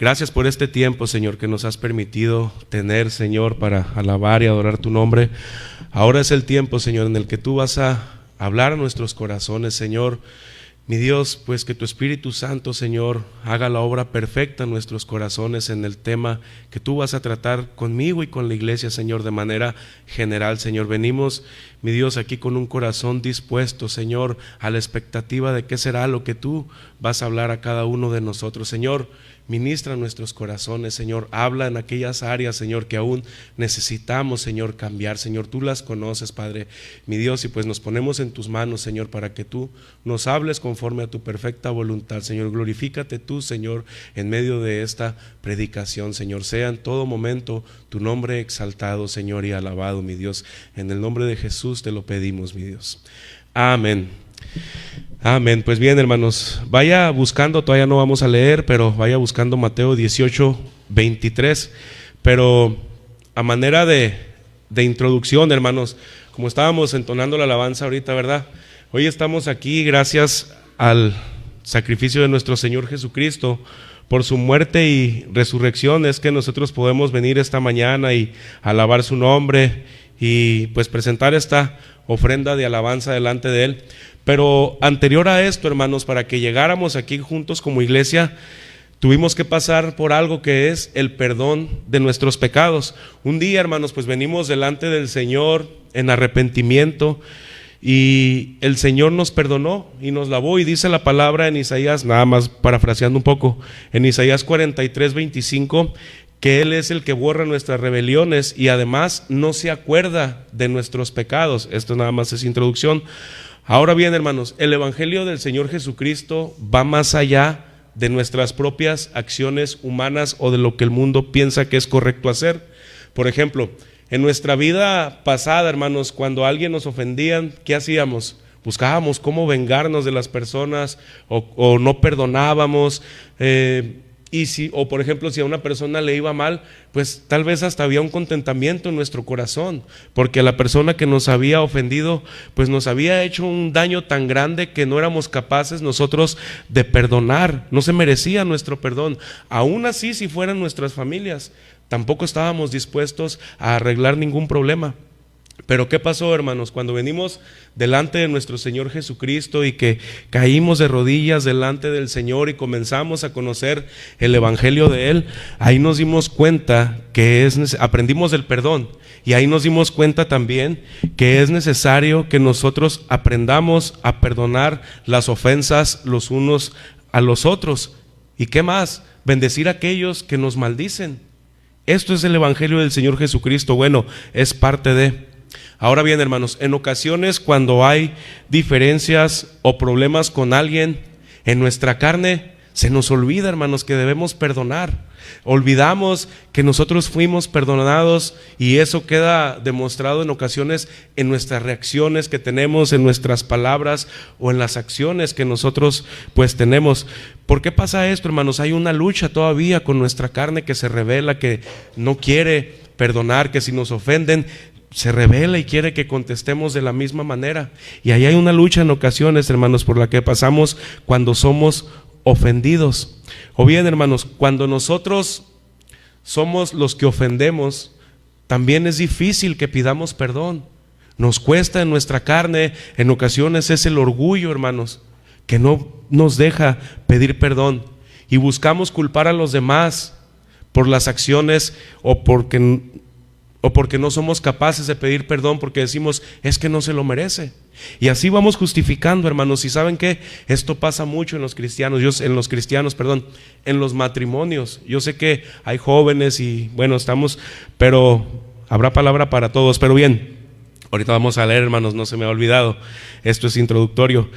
Gracias por este tiempo, Señor, que nos has permitido tener, Señor, para alabar y adorar tu nombre. Ahora es el tiempo, Señor, en el que tú vas a hablar a nuestros corazones, Señor. Mi Dios, pues que tu Espíritu Santo, Señor, haga la obra perfecta en nuestros corazones en el tema que tú vas a tratar conmigo y con la iglesia, Señor, de manera general, Señor. Venimos, mi Dios, aquí con un corazón dispuesto, Señor, a la expectativa de qué será lo que tú vas a hablar a cada uno de nosotros, Señor. Ministra nuestros corazones, Señor. Habla en aquellas áreas, Señor, que aún necesitamos, Señor, cambiar. Señor, tú las conoces, Padre, mi Dios, y pues nos ponemos en tus manos, Señor, para que tú nos hables conforme a tu perfecta voluntad, Señor. Glorifícate tú, Señor, en medio de esta predicación, Señor. Sea en todo momento tu nombre exaltado, Señor, y alabado, mi Dios. En el nombre de Jesús te lo pedimos, mi Dios. Amén. Amén. Pues bien, hermanos, vaya buscando, todavía no vamos a leer, pero vaya buscando Mateo 18:23. Pero a manera de introducción, hermanos, como estábamos entonando la alabanza ahorita, ¿verdad? Hoy estamos aquí gracias al sacrificio de nuestro Señor Jesucristo. Por su muerte y resurrección es que nosotros podemos venir esta mañana y alabar su nombre y pues presentar esta ofrenda de alabanza delante de Él. Pero anterior a esto, hermanos, para que llegáramos aquí juntos como iglesia, tuvimos que pasar por algo que es el perdón de nuestros pecados. Un día, hermanos, pues venimos delante del Señor en arrepentimiento y el Señor nos perdonó y nos lavó, y dice la palabra en Isaías, nada más parafraseando un poco, en Isaías 43:25, que Él es el que borra nuestras rebeliones y además no se acuerda de nuestros pecados. Esto nada más es introducción. Ahora bien, hermanos, el Evangelio del Señor Jesucristo va más allá de nuestras propias acciones humanas o de lo que el mundo piensa que es correcto hacer. Por ejemplo, en nuestra vida pasada, hermanos, cuando a alguien nos ofendían, ¿qué hacíamos? Buscábamos cómo vengarnos de las personas o no perdonábamos. O por ejemplo, si a una persona le iba mal, pues tal vez hasta había un contentamiento en nuestro corazón, porque a la persona que nos había ofendido, pues nos había hecho un daño tan grande que no éramos capaces nosotros de perdonar, no se merecía nuestro perdón. Aún así, si fueran nuestras familias, tampoco estábamos dispuestos a arreglar ningún problema. Pero ¿qué pasó, hermanos? Cuando venimos delante de nuestro Señor Jesucristo y que caímos de rodillas delante del Señor y comenzamos a conocer el Evangelio de Él, ahí nos dimos cuenta que aprendimos del perdón, y ahí nos dimos cuenta también que es necesario que nosotros aprendamos a perdonar las ofensas los unos a los otros. ¿Y qué más? Bendecir a aquellos que nos maldicen. Esto es el Evangelio del Señor Jesucristo. Bueno, es parte de... Ahora bien, hermanos, en ocasiones cuando hay diferencias o problemas con alguien, en nuestra carne se nos olvida, hermanos, que debemos perdonar. Olvidamos que nosotros fuimos perdonados, y eso queda demostrado en ocasiones en nuestras reacciones que tenemos, en nuestras palabras o en las acciones que nosotros pues tenemos. ¿Por qué pasa esto, hermanos? Hay una lucha todavía con nuestra carne que se revela, que no quiere perdonar, que si nos ofenden se revela y quiere que contestemos de la misma manera. Y ahí hay una lucha en ocasiones, hermanos, por la que pasamos cuando somos ofendidos. O bien, hermanos, cuando nosotros somos los que ofendemos, también es difícil que pidamos perdón. Nos cuesta en nuestra carne, en ocasiones es el orgullo, hermanos, que no nos deja pedir perdón, y buscamos culpar a los demás por las acciones o porque no somos capaces de pedir perdón, porque decimos, es que no se lo merece. Y así vamos justificando, hermanos. Y ¿saben qué? Esto pasa mucho en los cristianos, en los matrimonios. Yo sé que hay jóvenes y bueno, pero habrá palabra para todos. Pero bien, ahorita vamos a leer, hermanos, no se me ha olvidado. Esto es introductorio.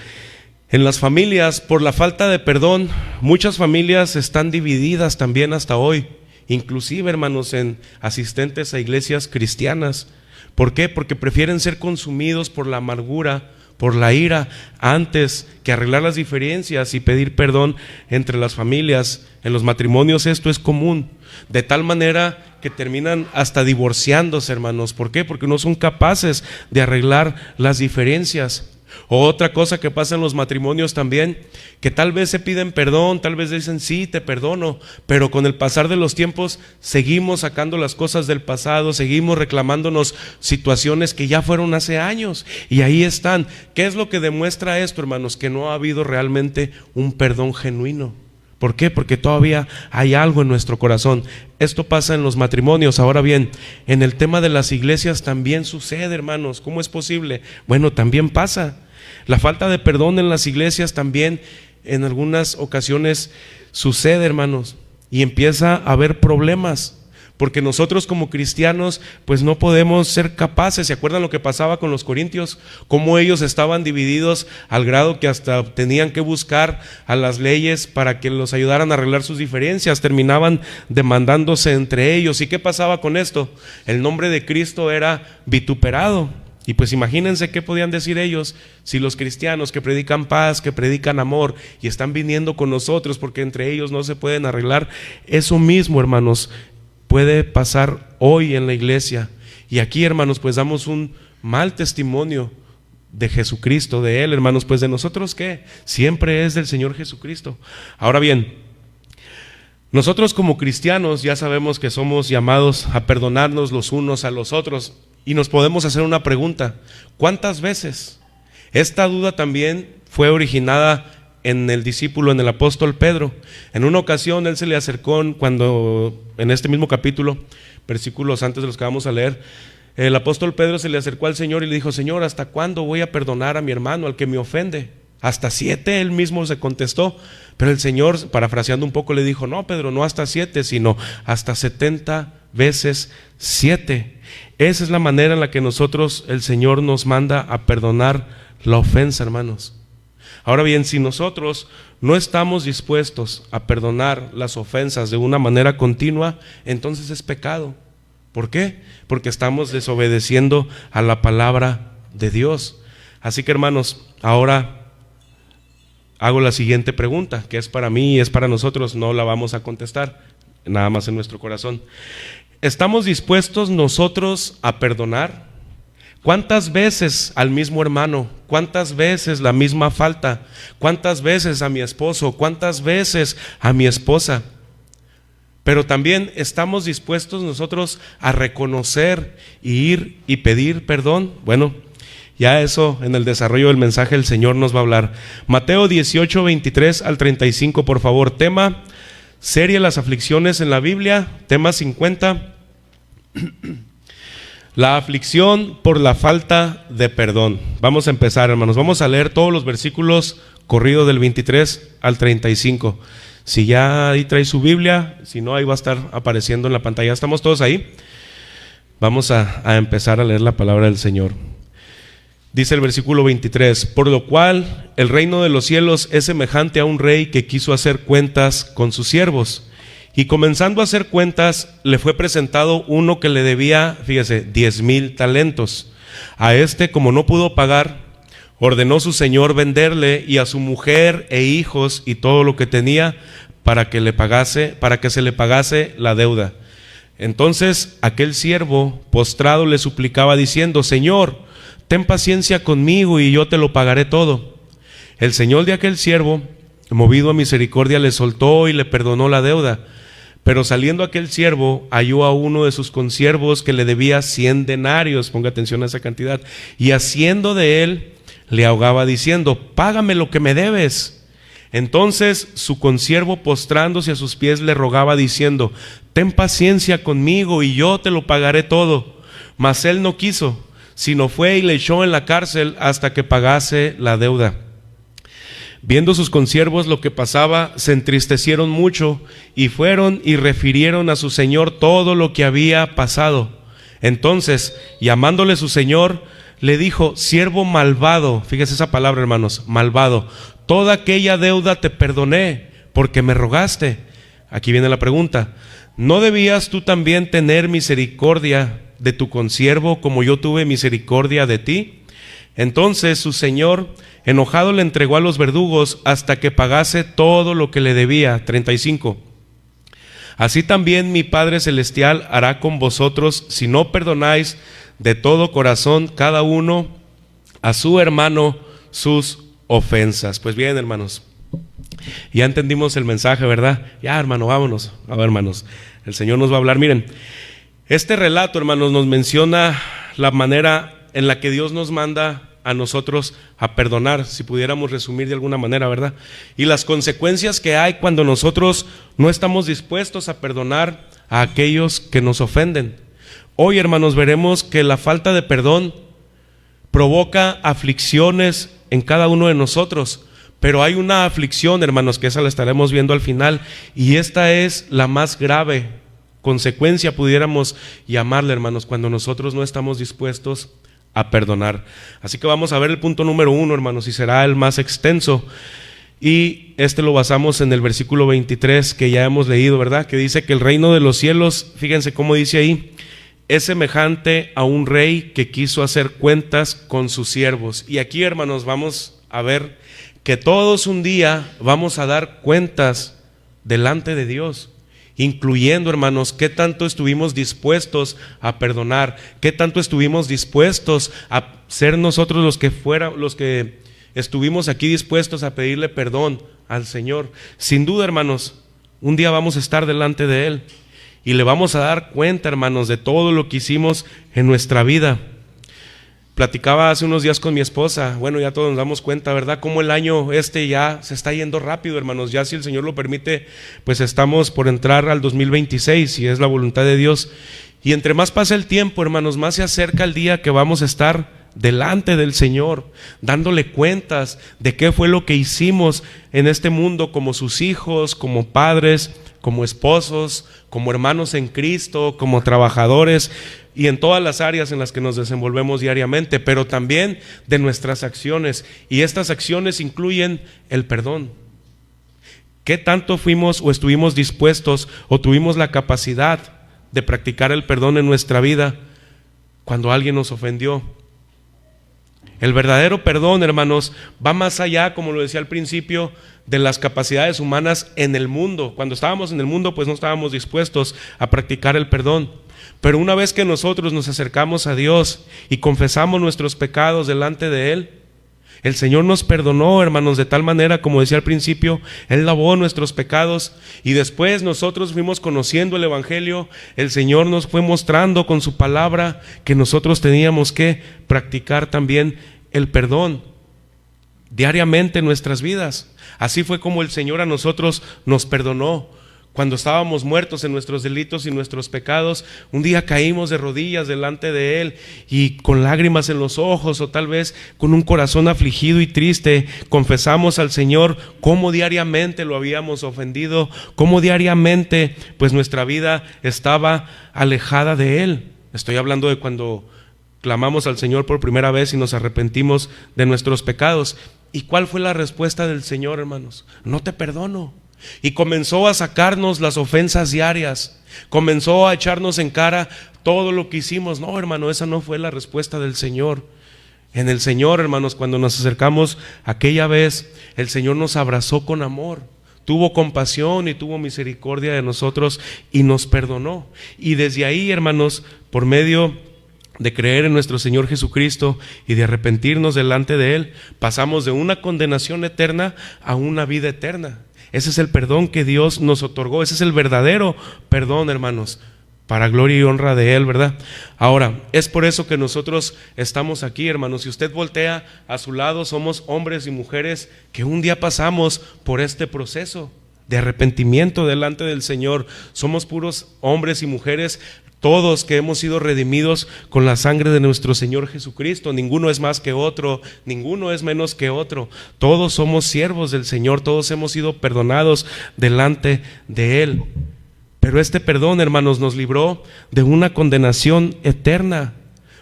En las familias, por la falta de perdón, muchas familias están divididas también hasta hoy. Inclusive, hermanos, en asistentes a iglesias cristianas. ¿Por qué? Porque prefieren ser consumidos por la amargura, por la ira, antes que arreglar las diferencias y pedir perdón entre las familias. En los matrimonios esto es común, de tal manera que terminan hasta divorciándose, hermanos. ¿Por qué? Porque no son capaces de arreglar las diferencias. O otra cosa que pasa en los matrimonios también, que tal vez se piden perdón, tal vez dicen sí, te perdono, pero con el pasar de los tiempos seguimos sacando las cosas del pasado, seguimos reclamándonos situaciones que ya fueron hace años y ahí están. ¿Qué es lo que demuestra esto, hermanos? Que no ha habido realmente un perdón genuino. ¿Por qué? Porque todavía hay algo en nuestro corazón. Esto pasa en los matrimonios. Ahora bien, en el tema de las iglesias también sucede, hermanos. ¿Cómo es posible? Bueno, también pasa. La falta de perdón en las iglesias también en algunas ocasiones sucede, hermanos, y empieza a haber problemas. Porque nosotros como cristianos pues no podemos ser capaces. ¿Se acuerdan lo que pasaba con los corintios? Cómo ellos estaban divididos al grado que hasta tenían que buscar a las leyes para que los ayudaran a arreglar sus diferencias. Terminaban demandándose entre ellos. ¿Y qué pasaba con esto? El nombre de Cristo era vituperado. Y pues imagínense qué podían decir ellos si los cristianos que predican paz, que predican amor y están viniendo con nosotros porque entre ellos no se pueden arreglar. Eso mismo, hermanos, puede pasar hoy en la iglesia. Y aquí, hermanos, pues damos un mal testimonio de Jesucristo, de Él, hermanos. Pues de nosotros, ¿qué? Siempre es del Señor Jesucristo. Ahora bien, nosotros como cristianos ya sabemos que somos llamados a perdonarnos los unos a los otros. Y nos podemos hacer una pregunta: ¿cuántas veces? Esta duda también fue originada en el discípulo, en el apóstol Pedro. En una ocasión él se le acercó cuando, en este mismo capítulo, versículos antes de los que vamos a leer, el apóstol Pedro se le acercó al Señor y le dijo: Señor, ¿hasta cuándo voy a perdonar a mi hermano, al que me ofende? ¿Hasta 7? Él mismo se contestó. Pero el Señor, parafraseando un poco, le dijo: no, Pedro, no hasta 7, sino hasta 70 veces 7. Esa es la manera en la que nosotros, el Señor nos manda a perdonar la ofensa, hermanos. Ahora bien, si nosotros no estamos dispuestos a perdonar las ofensas de una manera continua, entonces es pecado. ¿Por qué? Porque estamos desobedeciendo a la palabra de Dios. Así que, hermanos, ahora hago la siguiente pregunta, que es para mí y es para nosotros. No la vamos a contestar, nada más en nuestro corazón. ¿Estamos dispuestos nosotros a perdonar? ¿Cuántas veces al mismo hermano? ¿Cuántas veces la misma falta? ¿Cuántas veces a mi esposo? ¿Cuántas veces a mi esposa? Pero también estamos dispuestos nosotros a reconocer y ir y pedir perdón. Bueno, ya eso en el desarrollo del mensaje el Señor nos va a hablar. Mateo 18, 23 al 35, por favor. Tema: serie las aflicciones en la Biblia. Tema 50. La aflicción por la falta de perdón. Vamos a empezar, hermanos. Vamos a leer todos los versículos corridos del 23 al 35. Si ya ahí trae su Biblia, si no, ahí va a estar apareciendo en la pantalla. ¿Estamos todos ahí? Vamos a empezar a leer la palabra del Señor. Dice el versículo 23: por lo cual el reino de los cielos es semejante a un rey que quiso hacer cuentas con sus siervos. Y comenzando a hacer cuentas, le fue presentado uno que le debía, fíjese, 10,000 talentos. A este, como no pudo pagar, ordenó su señor venderle y a su mujer e hijos y todo lo que tenía para que se le pagase la deuda. Entonces aquel siervo postrado le suplicaba diciendo: Señor, ten paciencia conmigo y yo te lo pagaré todo. El señor de aquel siervo, movido a misericordia, le soltó y le perdonó la deuda. Pero saliendo aquel siervo, halló a uno de sus consiervos que le debía 100 denarios, ponga atención a esa cantidad, y haciendo de él, le ahogaba diciendo: págame lo que me debes. Entonces su consiervo, postrándose a sus pies, le rogaba diciendo: ten paciencia conmigo y yo te lo pagaré todo. Mas él no quiso, sino fue y le echó en la cárcel hasta que pagase la deuda. Viendo sus consiervos lo que pasaba, se entristecieron mucho y fueron y refirieron a su señor todo lo que había pasado. Entonces, llamándole su señor, le dijo: siervo malvado, fíjese esa palabra, hermanos, malvado, toda aquella deuda te perdoné porque me rogaste. Aquí viene la pregunta: ¿no debías tú también tener misericordia de tu consiervo como yo tuve misericordia de ti? Entonces su señor, enojado, le entregó a los verdugos hasta que pagase todo lo que le debía. 35. Así también mi Padre Celestial hará con vosotros si no perdonáis de todo corazón cada uno a su hermano sus ofensas. Pues bien, hermanos, ya entendimos el mensaje, ¿verdad? Ya, hermano, vámonos. A ver, hermanos, el Señor nos va a hablar. Miren, este relato, hermanos, nos menciona la manera en la que Dios nos manda a nosotros a perdonar, si pudiéramos resumir de alguna manera, ¿verdad? Y las consecuencias que hay cuando nosotros no estamos dispuestos a perdonar a aquellos que nos ofenden. Hoy, hermanos, veremos que la falta de perdón provoca aflicciones en cada uno de nosotros, pero hay una aflicción, hermanos, que esa la estaremos viendo al final, y esta es la más grave consecuencia, pudiéramos llamarle, hermanos, cuando nosotros no estamos dispuestos a perdonar. Así que vamos a ver el punto número 1, hermanos, y será el más extenso, y este lo basamos en el versículo 23 que ya hemos leído, ¿verdad? Que dice que el reino de los cielos, fíjense cómo dice ahí, es semejante a un rey que quiso hacer cuentas con sus siervos. Y aquí, hermanos, vamos a ver que todos un día vamos a dar cuentas delante de Dios, incluyendo, hermanos, qué tanto estuvimos dispuestos a perdonar, qué tanto estuvimos dispuestos a ser nosotros los que estuvimos aquí dispuestos a pedirle perdón al Señor. Sin duda, hermanos, un día vamos a estar delante de Él y le vamos a dar cuenta, hermanos, de todo lo que hicimos en nuestra vida. Platicaba hace unos días con mi esposa, bueno, ya todos nos damos cuenta, ¿verdad? Cómo el año ya se está yendo rápido, hermanos. Ya, si el Señor lo permite, pues estamos por entrar al 2026, si es la voluntad de Dios. Y entre más pasa el tiempo, hermanos, más se acerca el día que vamos a estar delante del Señor, dándole cuentas de qué fue lo que hicimos en este mundo como sus hijos, como padres, como esposos, como hermanos en Cristo, como trabajadores y en todas las áreas en las que nos desenvolvemos diariamente, pero también de nuestras acciones. Y estas acciones incluyen el perdón. ¿Qué tanto fuimos o estuvimos dispuestos o tuvimos la capacidad de practicar el perdón en nuestra vida cuando alguien nos ofendió? El verdadero perdón, hermanos, va más allá, como lo decía al principio, de las capacidades humanas en el mundo. Cuando estábamos en el mundo, pues no estábamos dispuestos a practicar el perdón. Pero una vez que nosotros nos acercamos a Dios y confesamos nuestros pecados delante de Él, el Señor nos perdonó, hermanos, de tal manera, como decía al principio, Él lavó nuestros pecados y después nosotros fuimos conociendo el Evangelio. El Señor nos fue mostrando con su palabra que nosotros teníamos que practicar también el perdón diariamente en nuestras vidas. Así fue como el Señor a nosotros nos perdonó. Cuando estábamos muertos en nuestros delitos y nuestros pecados, un día caímos de rodillas delante de Él y con lágrimas en los ojos o tal vez con un corazón afligido y triste, confesamos al Señor cómo diariamente lo habíamos ofendido, cómo diariamente pues nuestra vida estaba alejada de Él. Estoy hablando de cuando clamamos al Señor por primera vez y nos arrepentimos de nuestros pecados. ¿Y cuál fue la respuesta del Señor, hermanos? No te perdono. Y comenzó a sacarnos las ofensas diarias, comenzó a echarnos en cara todo lo que hicimos. No, hermano, esa no fue la respuesta del Señor. En el Señor, hermanos, cuando nos acercamos aquella vez, el Señor nos abrazó con amor, tuvo compasión y tuvo misericordia de nosotros y nos perdonó. Y desde ahí, hermanos, por medio de creer en nuestro Señor Jesucristo y de arrepentirnos delante de Él, pasamos de una condenación eterna a una vida eterna. Ese es el perdón que Dios nos otorgó, ese es el verdadero perdón, hermanos, para gloria y honra de Él, ¿verdad? Ahora, es por eso que nosotros estamos aquí, hermanos. Si usted voltea a su lado, somos hombres y mujeres que un día pasamos por este proceso de arrepentimiento delante del Señor. Somos puros hombres y mujeres, todos que hemos sido redimidos con la sangre de nuestro Señor Jesucristo. Ninguno es más que otro, ninguno es menos que otro. Todos somos siervos del Señor, todos hemos sido perdonados delante de Él. Pero este perdón, hermanos, nos libró de una condenación eterna.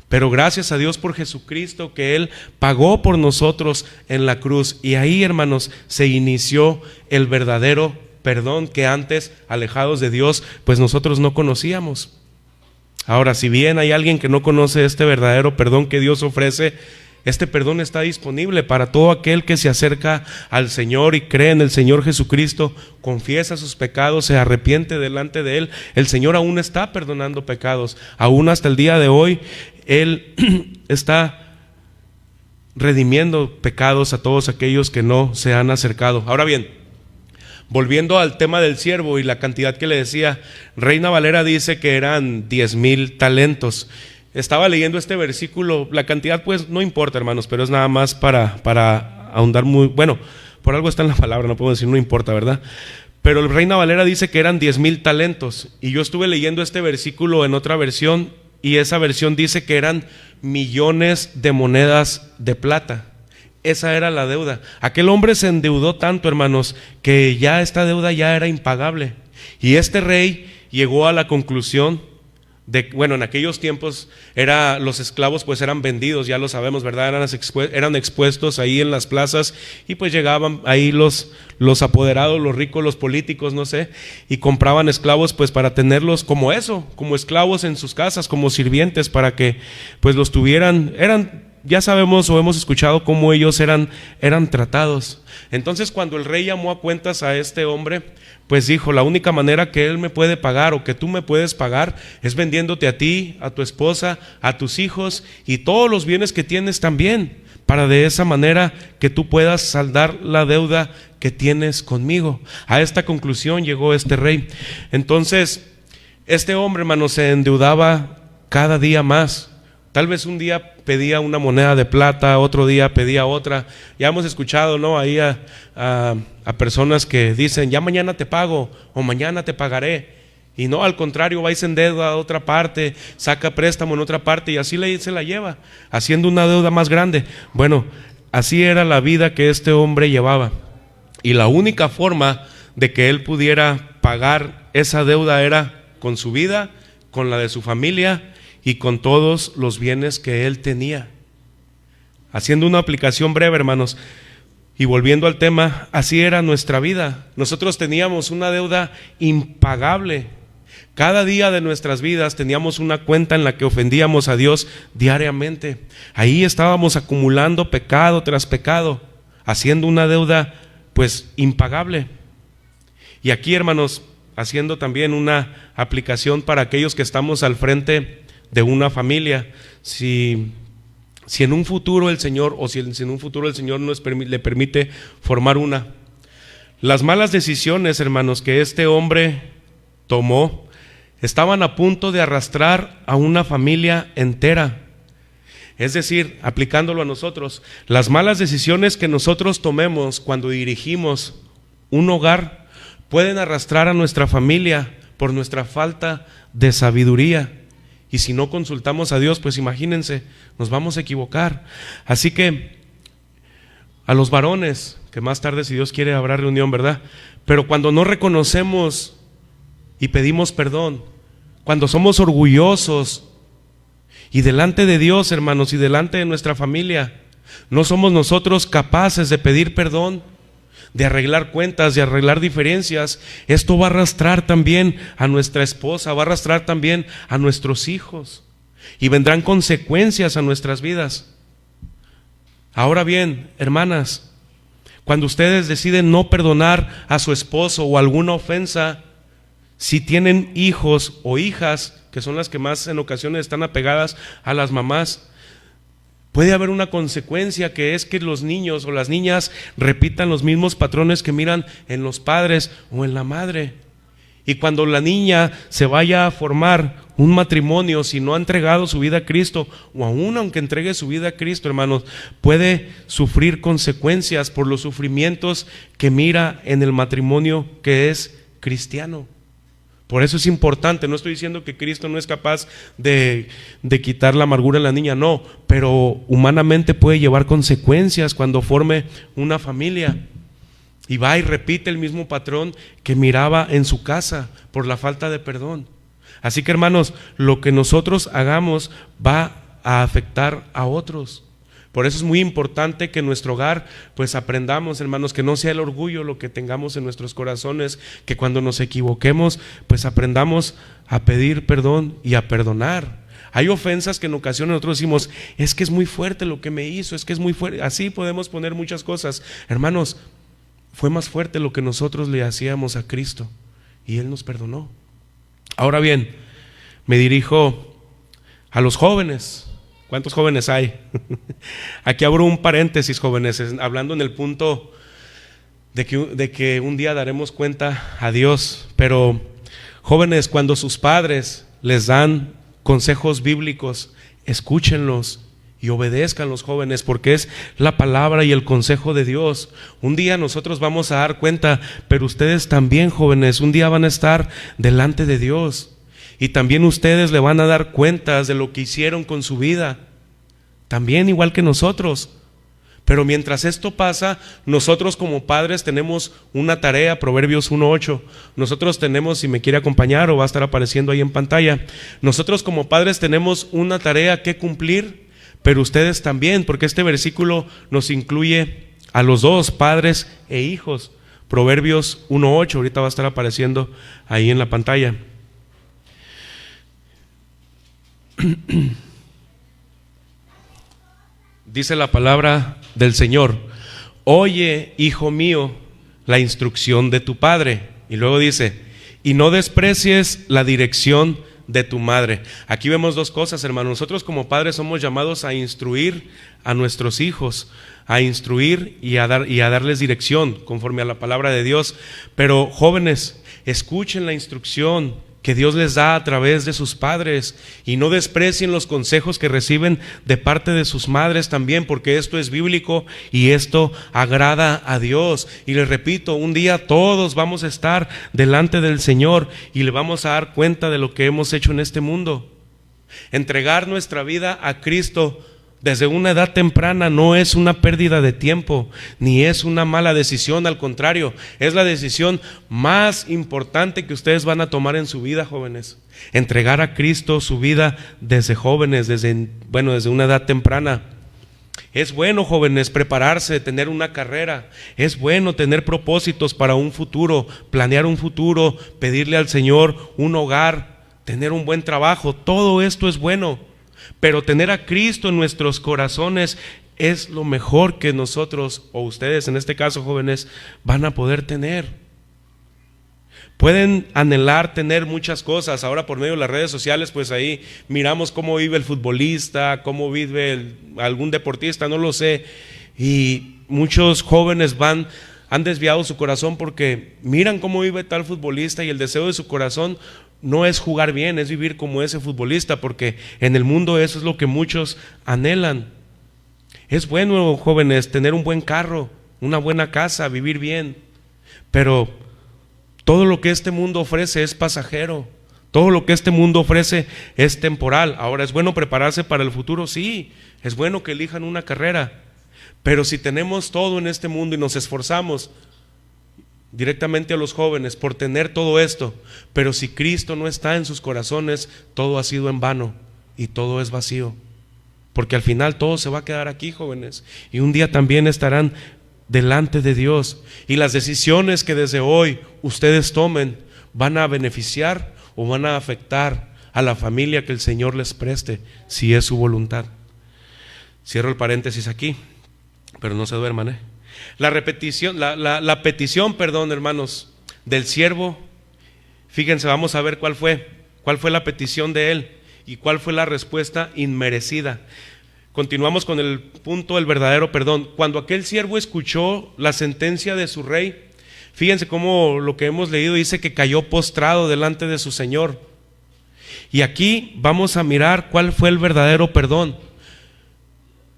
Pero gracias a Dios por Jesucristo, que Él pagó por nosotros en la cruz. Y ahí, hermanos, se inició el verdadero perdón que antes, alejados de Dios, pues nosotros no conocíamos. Ahora, si bien hay alguien que no conoce este verdadero perdón que Dios ofrece, este perdón está disponible para todo aquel que se acerca al Señor y cree en el Señor Jesucristo, confiesa sus pecados, se arrepiente delante de Él. El Señor aún está perdonando pecados, aún hasta el día de hoy Él está redimiendo pecados a todos aquellos que no se han acercado. Ahora bien, volviendo al tema del siervo y la cantidad que le decía, Reina Valera dice que eran 10,000 talentos. Estaba leyendo este versículo, la cantidad pues no importa, hermanos, pero es nada más para ahondar muy, bueno, por algo está en la palabra, no puedo decir no importa, ¿verdad? Pero el Reina Valera dice que eran 10,000 talentos, y yo estuve leyendo este versículo en otra versión, y esa versión dice que eran millones de monedas de plata. Esa era la deuda. Aquel hombre se endeudó tanto, hermanos, que ya esta deuda ya era impagable. Y este rey llegó a la conclusión de, bueno, en aquellos tiempos los esclavos pues eran vendidos, ya lo sabemos, ¿verdad? Eran expuestos ahí en las plazas, y pues llegaban ahí los apoderados, los ricos, los políticos, no sé, y compraban esclavos pues para tenerlos como eso, como esclavos en sus casas, como sirvientes, para que pues los tuvieran. Ya sabemos o hemos escuchado cómo ellos eran tratados. Entonces, cuando el rey llamó a cuentas a este hombre, pues dijo: la única manera que él me puede pagar, o que tú me puedes pagar, es vendiéndote a ti, a tu esposa, a tus hijos y todos los bienes que tienes también, para de esa manera que tú puedas saldar la deuda que tienes conmigo. A esta conclusión llegó este rey. Entonces, este hombre, hermano, se endeudaba cada día más. Tal vez un día pedía una moneda de plata, otro día pedía otra. Ya hemos escuchado, ¿no?, ahí a personas que dicen: ya mañana te pago, o mañana te pagaré. Y no, al contrario, va y se endeuda a otra parte, saca préstamo en otra parte, y así se la lleva, haciendo una deuda más grande. Bueno, así era la vida que este hombre llevaba. Y la única forma de que él pudiera pagar esa deuda era con su vida, con la de su familia y con todos los bienes que él tenía. Haciendo una aplicación breve, hermanos, y volviendo al tema, así era nuestra vida. Nosotros teníamos una deuda impagable. Cada día de nuestras vidas teníamos una cuenta en la que ofendíamos a Dios diariamente. Ahí estábamos acumulando pecado tras pecado, haciendo una deuda pues impagable. Y aquí, hermanos, haciendo también una aplicación para aquellos que estamos al frente de una familia. Si en un futuro el Señor, o si en un futuro el Señor le permite formar una, las malas decisiones, hermanos, que este hombre tomó estaban a punto de arrastrar a una familia entera. Es decir, aplicándolo a nosotros, las malas decisiones que nosotros tomemos cuando dirigimos un hogar pueden arrastrar a nuestra familia por nuestra falta de sabiduría. Y si no consultamos a Dios, pues imagínense, nos vamos a equivocar. Así que a los varones, que más tarde, si Dios quiere, habrá reunión, ¿verdad? Pero cuando no reconocemos y pedimos perdón, cuando somos orgullosos, y delante de Dios, hermanos, y delante de nuestra familia, no somos nosotros capaces de pedir perdón, de arreglar cuentas, de arreglar diferencias, esto va a arrastrar también a nuestra esposa, va a arrastrar también a nuestros hijos, y vendrán consecuencias a nuestras vidas. Ahora bien, hermanas, cuando ustedes deciden no perdonar a su esposo o alguna ofensa, si tienen hijos o hijas, que son las que más en ocasiones están apegadas a las mamás, puede haber una consecuencia, que es que los niños o las niñas repitan los mismos patrones que miran en los padres o en la madre. Y cuando la niña se vaya a formar un matrimonio, si no ha entregado su vida a Cristo, o aún aunque entregue su vida a Cristo, hermanos, puede sufrir consecuencias por los sufrimientos que mira en el matrimonio que es cristiano. Por eso es importante. No estoy diciendo que Cristo no es capaz de quitar la amargura en la niña, no, pero humanamente puede llevar consecuencias cuando forme una familia y va y repite el mismo patrón que miraba en su casa por la falta de perdón. Así que, hermanos, lo que nosotros hagamos va a afectar a otros. Por eso es muy importante que en nuestro hogar pues aprendamos, hermanos, que no sea el orgullo lo que tengamos en nuestros corazones, que cuando nos equivoquemos pues aprendamos a pedir perdón y a perdonar. Hay ofensas que en ocasiones nosotros decimos: es que es muy fuerte lo que me hizo, es que es muy fuerte. Así podemos poner muchas cosas. Hermanos, fue más fuerte lo que nosotros le hacíamos a Cristo y Él nos perdonó. Ahora bien, me dirijo a los jóvenes. ¿Cuántos jóvenes hay? Aquí abro un paréntesis, jóvenes, hablando en el punto de que un día daremos cuenta a Dios. Pero jóvenes, cuando sus padres les dan consejos bíblicos, escúchenlos y obedezcan los jóvenes, porque es la palabra y el consejo de Dios. Un día nosotros vamos a dar cuenta, pero ustedes también, jóvenes, un día van a estar delante de Dios y también ustedes le van a dar cuentas de lo que hicieron con su vida, también igual que nosotros. Pero mientras esto pasa, nosotros como padres tenemos una tarea, Proverbios 1:8. Nosotros tenemos, si me quiere acompañar o va a estar apareciendo ahí en pantalla, nosotros como padres tenemos una tarea que cumplir, pero ustedes también, porque este versículo nos incluye a los dos, padres e hijos. Proverbios 1:8, ahorita va a estar apareciendo ahí en la pantalla. Dice la palabra del Señor: oye, hijo mío, la instrucción de tu padre. Y luego dice: y no desprecies la dirección de tu madre. Aquí vemos dos cosas, hermanos. Nosotros como padres somos llamados a instruir a nuestros hijos, a instruir y a darles dirección conforme a la palabra de Dios. Pero jóvenes, escuchen la instrucción que Dios les da a través de sus padres y no desprecien los consejos que reciben de parte de sus madres también, porque esto es bíblico y esto agrada a Dios. Y les repito, un día todos vamos a estar delante del Señor y le vamos a dar cuenta de lo que hemos hecho en este mundo. Entregar nuestra vida a Cristo desde una edad temprana no es una pérdida de tiempo, ni es una mala decisión, al contrario, es la decisión más importante que ustedes van a tomar en su vida, jóvenes. Entregar a Cristo su vida desde jóvenes, desde una edad temprana. Es bueno, jóvenes, prepararse, tener una carrera. Es bueno tener propósitos para un futuro, planear un futuro, pedirle al Señor un hogar, tener un buen trabajo. Todo esto es bueno. Pero tener a Cristo en nuestros corazones es lo mejor que nosotros, o ustedes en este caso, jóvenes, van a poder tener. Pueden anhelar tener muchas cosas. Ahora por medio de las redes sociales, pues ahí miramos cómo vive el futbolista, cómo vive algún deportista, no lo sé. Y muchos jóvenes han desviado su corazón porque miran cómo vive tal futbolista y el deseo de su corazón no es jugar bien, es vivir como ese futbolista, porque en el mundo eso es lo que muchos anhelan. Es bueno, jóvenes, tener un buen carro, una buena casa, vivir bien, pero todo lo que este mundo ofrece es pasajero. Todo lo que este mundo ofrece es temporal. Ahora, ¿es bueno prepararse para el futuro? Sí, es bueno que elijan una carrera, pero si tenemos todo en este mundo y nos esforzamos directamente a los jóvenes por tener todo esto, pero si Cristo no está en sus corazones, todo ha sido en vano y todo es vacío, porque al final todo se va a quedar aquí, jóvenes, y un día también estarán delante de Dios, y las decisiones que desde hoy ustedes tomen van a beneficiar o van a afectar a la familia que el Señor les preste, si es su voluntad. Cierro el paréntesis aquí, pero no se duerman, La petición, hermanos, del siervo. Fíjense, vamos a ver cuál fue la petición de él y cuál fue la respuesta inmerecida. Continuamos con el punto del verdadero perdón. Cuando aquel siervo escuchó la sentencia de su rey, fíjense cómo lo que hemos leído dice que cayó postrado delante de su señor. Y aquí vamos a mirar cuál fue el verdadero perdón.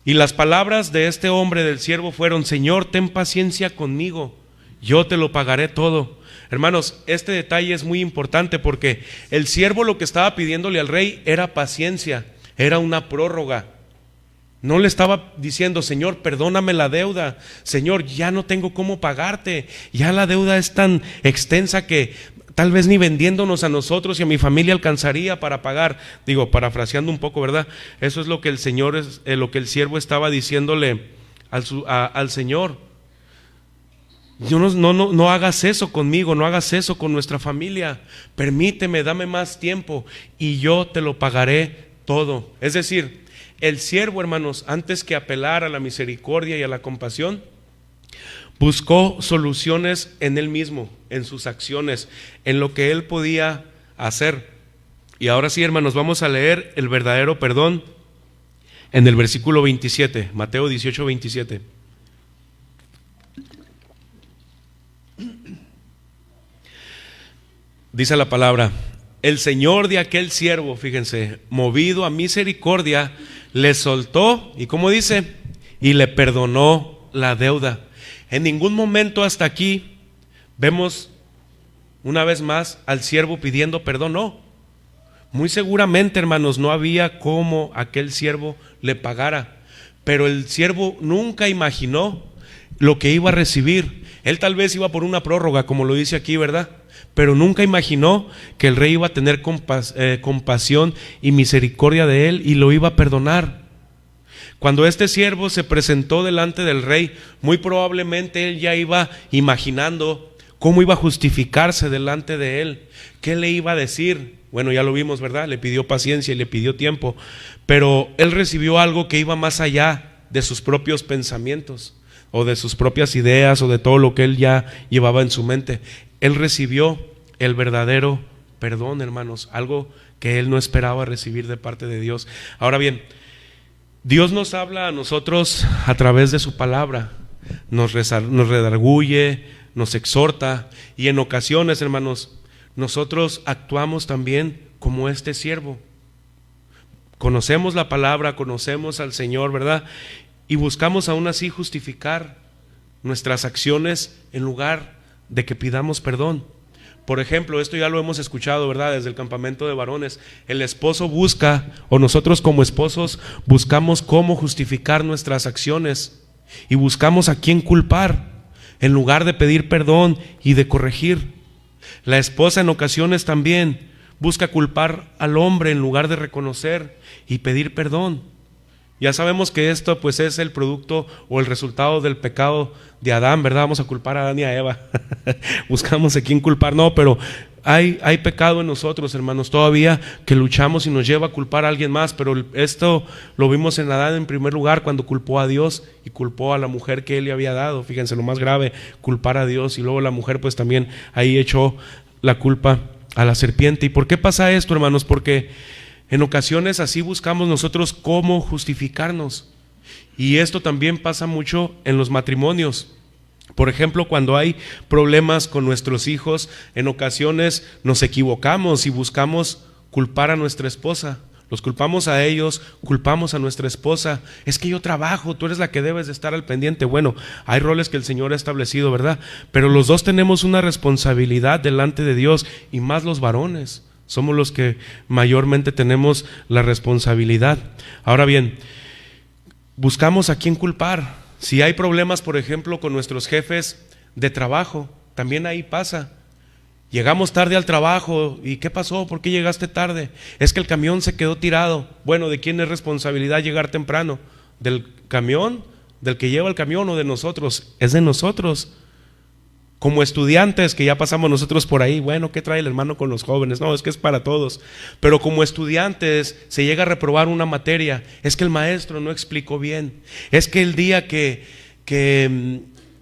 Y las palabras de este hombre, del siervo, fueron: Señor, ten paciencia conmigo, yo te lo pagaré todo. Hermanos, este detalle es muy importante porque el siervo lo que estaba pidiéndole al rey era paciencia, era una prórroga. No le estaba diciendo: Señor, perdóname la deuda, Señor, ya no tengo cómo pagarte, ya la deuda es tan extensa que tal vez ni vendiéndonos a nosotros y a mi familia alcanzaría para pagar. Digo, parafraseando un poco, ¿verdad? Eso es lo que el Señor, lo que el siervo estaba diciéndole al Señor. No hagas eso conmigo, no hagas eso con nuestra familia. Permíteme, dame más tiempo y yo te lo pagaré todo. Es decir, el siervo, hermanos, antes que apelar a la misericordia y a la compasión, buscó soluciones en él mismo, en sus acciones, en lo que él podía hacer. Y ahora sí, hermanos, vamos a leer el verdadero perdón. en el versículo 27, Mateo 18, 27. Dice la palabra: el Señor de aquel siervo, fíjense, movido a misericordia, le soltó, ¿y cómo dice? Y le perdonó la deuda. En ningún momento hasta aquí vemos una vez más al siervo pidiendo perdón, no. Muy seguramente, hermanos, no había cómo aquel siervo le pagara, pero el siervo nunca imaginó lo que iba a recibir. Él tal vez iba por una prórroga, como lo dice aquí, ¿verdad? Pero nunca imaginó que el rey iba a tener compasión y misericordia de él y lo iba a perdonar. Cuando este siervo se presentó delante del rey, muy probablemente él ya iba imaginando cómo iba a justificarse delante de él, qué le iba a decir. Bueno, ya lo vimos, ¿verdad? Le pidió paciencia y le pidió tiempo, pero él recibió algo que iba más allá de sus propios pensamientos o de sus propias ideas o de todo lo que él ya llevaba en su mente. Él recibió el verdadero perdón, hermanos, algo que él no esperaba recibir de parte de Dios. Ahora bien, Dios nos habla a nosotros a través de su palabra, nos redarguye, nos exhorta, y en ocasiones, hermanos, nosotros actuamos también como este siervo. Conocemos la palabra, conocemos al Señor, ¿verdad? Y buscamos aún así justificar nuestras acciones en lugar de que pidamos perdón. Por ejemplo, esto ya lo hemos escuchado, ¿verdad? Desde el campamento de varones. El esposo busca, o nosotros como esposos buscamos cómo justificar nuestras acciones y buscamos a quién culpar en lugar de pedir perdón y de corregir. La esposa en ocasiones también busca culpar al hombre en lugar de reconocer y pedir perdón. Ya sabemos que esto pues es el producto o el resultado del pecado de Adán, ¿verdad? Vamos a culpar a Adán y a Eva. Buscamos a quién culpar. No, pero hay pecado en nosotros, hermanos, todavía, que luchamos y nos lleva a culpar a alguien más. Pero esto lo vimos en Adán en primer lugar, cuando culpó a Dios y culpó a la mujer que él le había dado. Fíjense, lo más grave, culpar a Dios. Y luego la mujer pues también ahí echó la culpa a la serpiente. ¿Y por qué pasa esto, hermanos? Porque en ocasiones así buscamos nosotros cómo justificarnos. Y esto también pasa mucho en los matrimonios. Por ejemplo, cuando hay problemas con nuestros hijos, en ocasiones nos equivocamos y buscamos culpar a nuestra esposa. Los culpamos a ellos, culpamos a nuestra esposa. Es que yo trabajo, tú eres la que debes de estar al pendiente. Bueno, hay roles que el Señor ha establecido, ¿verdad? Pero los dos tenemos una responsabilidad delante de Dios, y más los varones. Somos los que mayormente tenemos la responsabilidad. Ahora bien, buscamos a quién culpar. Si hay problemas, por ejemplo, con nuestros jefes de trabajo, también ahí pasa. Llegamos tarde al trabajo. ¿Y qué pasó? ¿Por qué llegaste tarde? Es que el camión se quedó tirado. Bueno, ¿de quién es responsabilidad llegar temprano? ¿Del camión? ¿Del que lleva el camión o de nosotros? Es de nosotros. Como estudiantes, que ya pasamos nosotros por ahí, bueno, ¿qué trae el hermano con los jóvenes? No, es que es para todos. Pero como estudiantes se llega a reprobar una materia, es que el maestro no explicó bien, es que el día que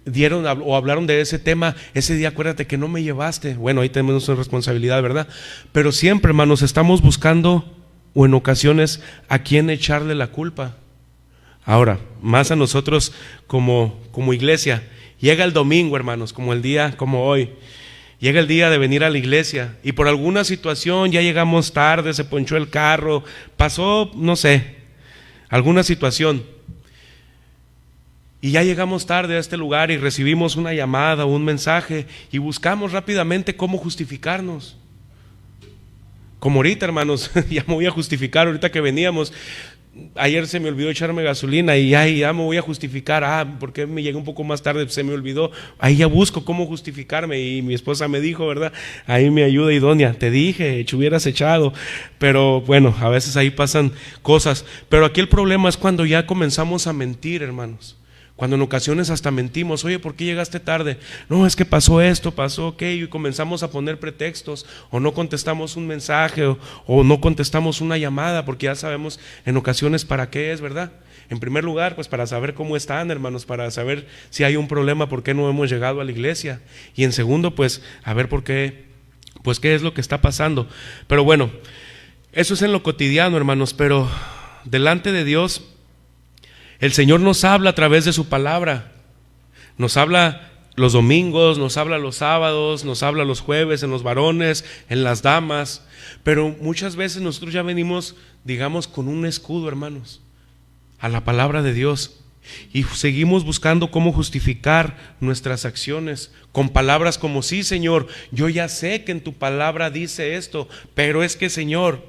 dieron o hablaron de ese tema, ese día acuérdate que no me llevaste. Bueno, ahí tenemos una responsabilidad, ¿verdad? Pero siempre, hermanos, estamos buscando, o en ocasiones, a quién echarle la culpa. Ahora, más a nosotros como iglesia. Llega el domingo, hermanos, como el día, como hoy. Llega el día de venir a la iglesia y por alguna situación ya llegamos tarde, se ponchó el carro, pasó, no sé, alguna situación. Y ya llegamos tarde a este lugar y recibimos una llamada o un mensaje y buscamos rápidamente cómo justificarnos. Como ahorita, hermanos, ya me voy a justificar ahorita que veníamos. Ayer se me olvidó echarme gasolina y ya me voy a justificar. ¿Por qué me llegué un poco más tarde? Se me olvidó. Ahí ya busco cómo justificarme y mi esposa me dijo, ¿verdad? Ahí me ayuda idónea. Te dije, te hubieras echado. Pero bueno, a veces ahí pasan cosas. Pero aquí el problema es cuando ya comenzamos a mentir, hermanos. Cuando en ocasiones hasta mentimos. Oye, ¿por qué llegaste tarde? No, es que pasó esto, pasó aquello, y comenzamos a poner pretextos, o no contestamos un mensaje, o no contestamos una llamada, porque ya sabemos en ocasiones para qué es, ¿verdad? En primer lugar, pues para saber cómo están, hermanos, para saber si hay un problema, por qué no hemos llegado a la iglesia. Y en segundo, pues a ver por qué, pues qué es lo que está pasando. Pero bueno, eso es en lo cotidiano, hermanos, pero delante de Dios El Señor nos habla a través de su palabra. Nos habla los domingos, nos habla los sábados, nos habla los jueves en los varones, en las damas. Pero muchas veces nosotros ya venimos, digamos, con un escudo, hermanos, a la palabra de Dios. Y seguimos buscando cómo justificar nuestras acciones con palabras como: sí, Señor, yo ya sé que en tu palabra dice esto, pero es que, Señor,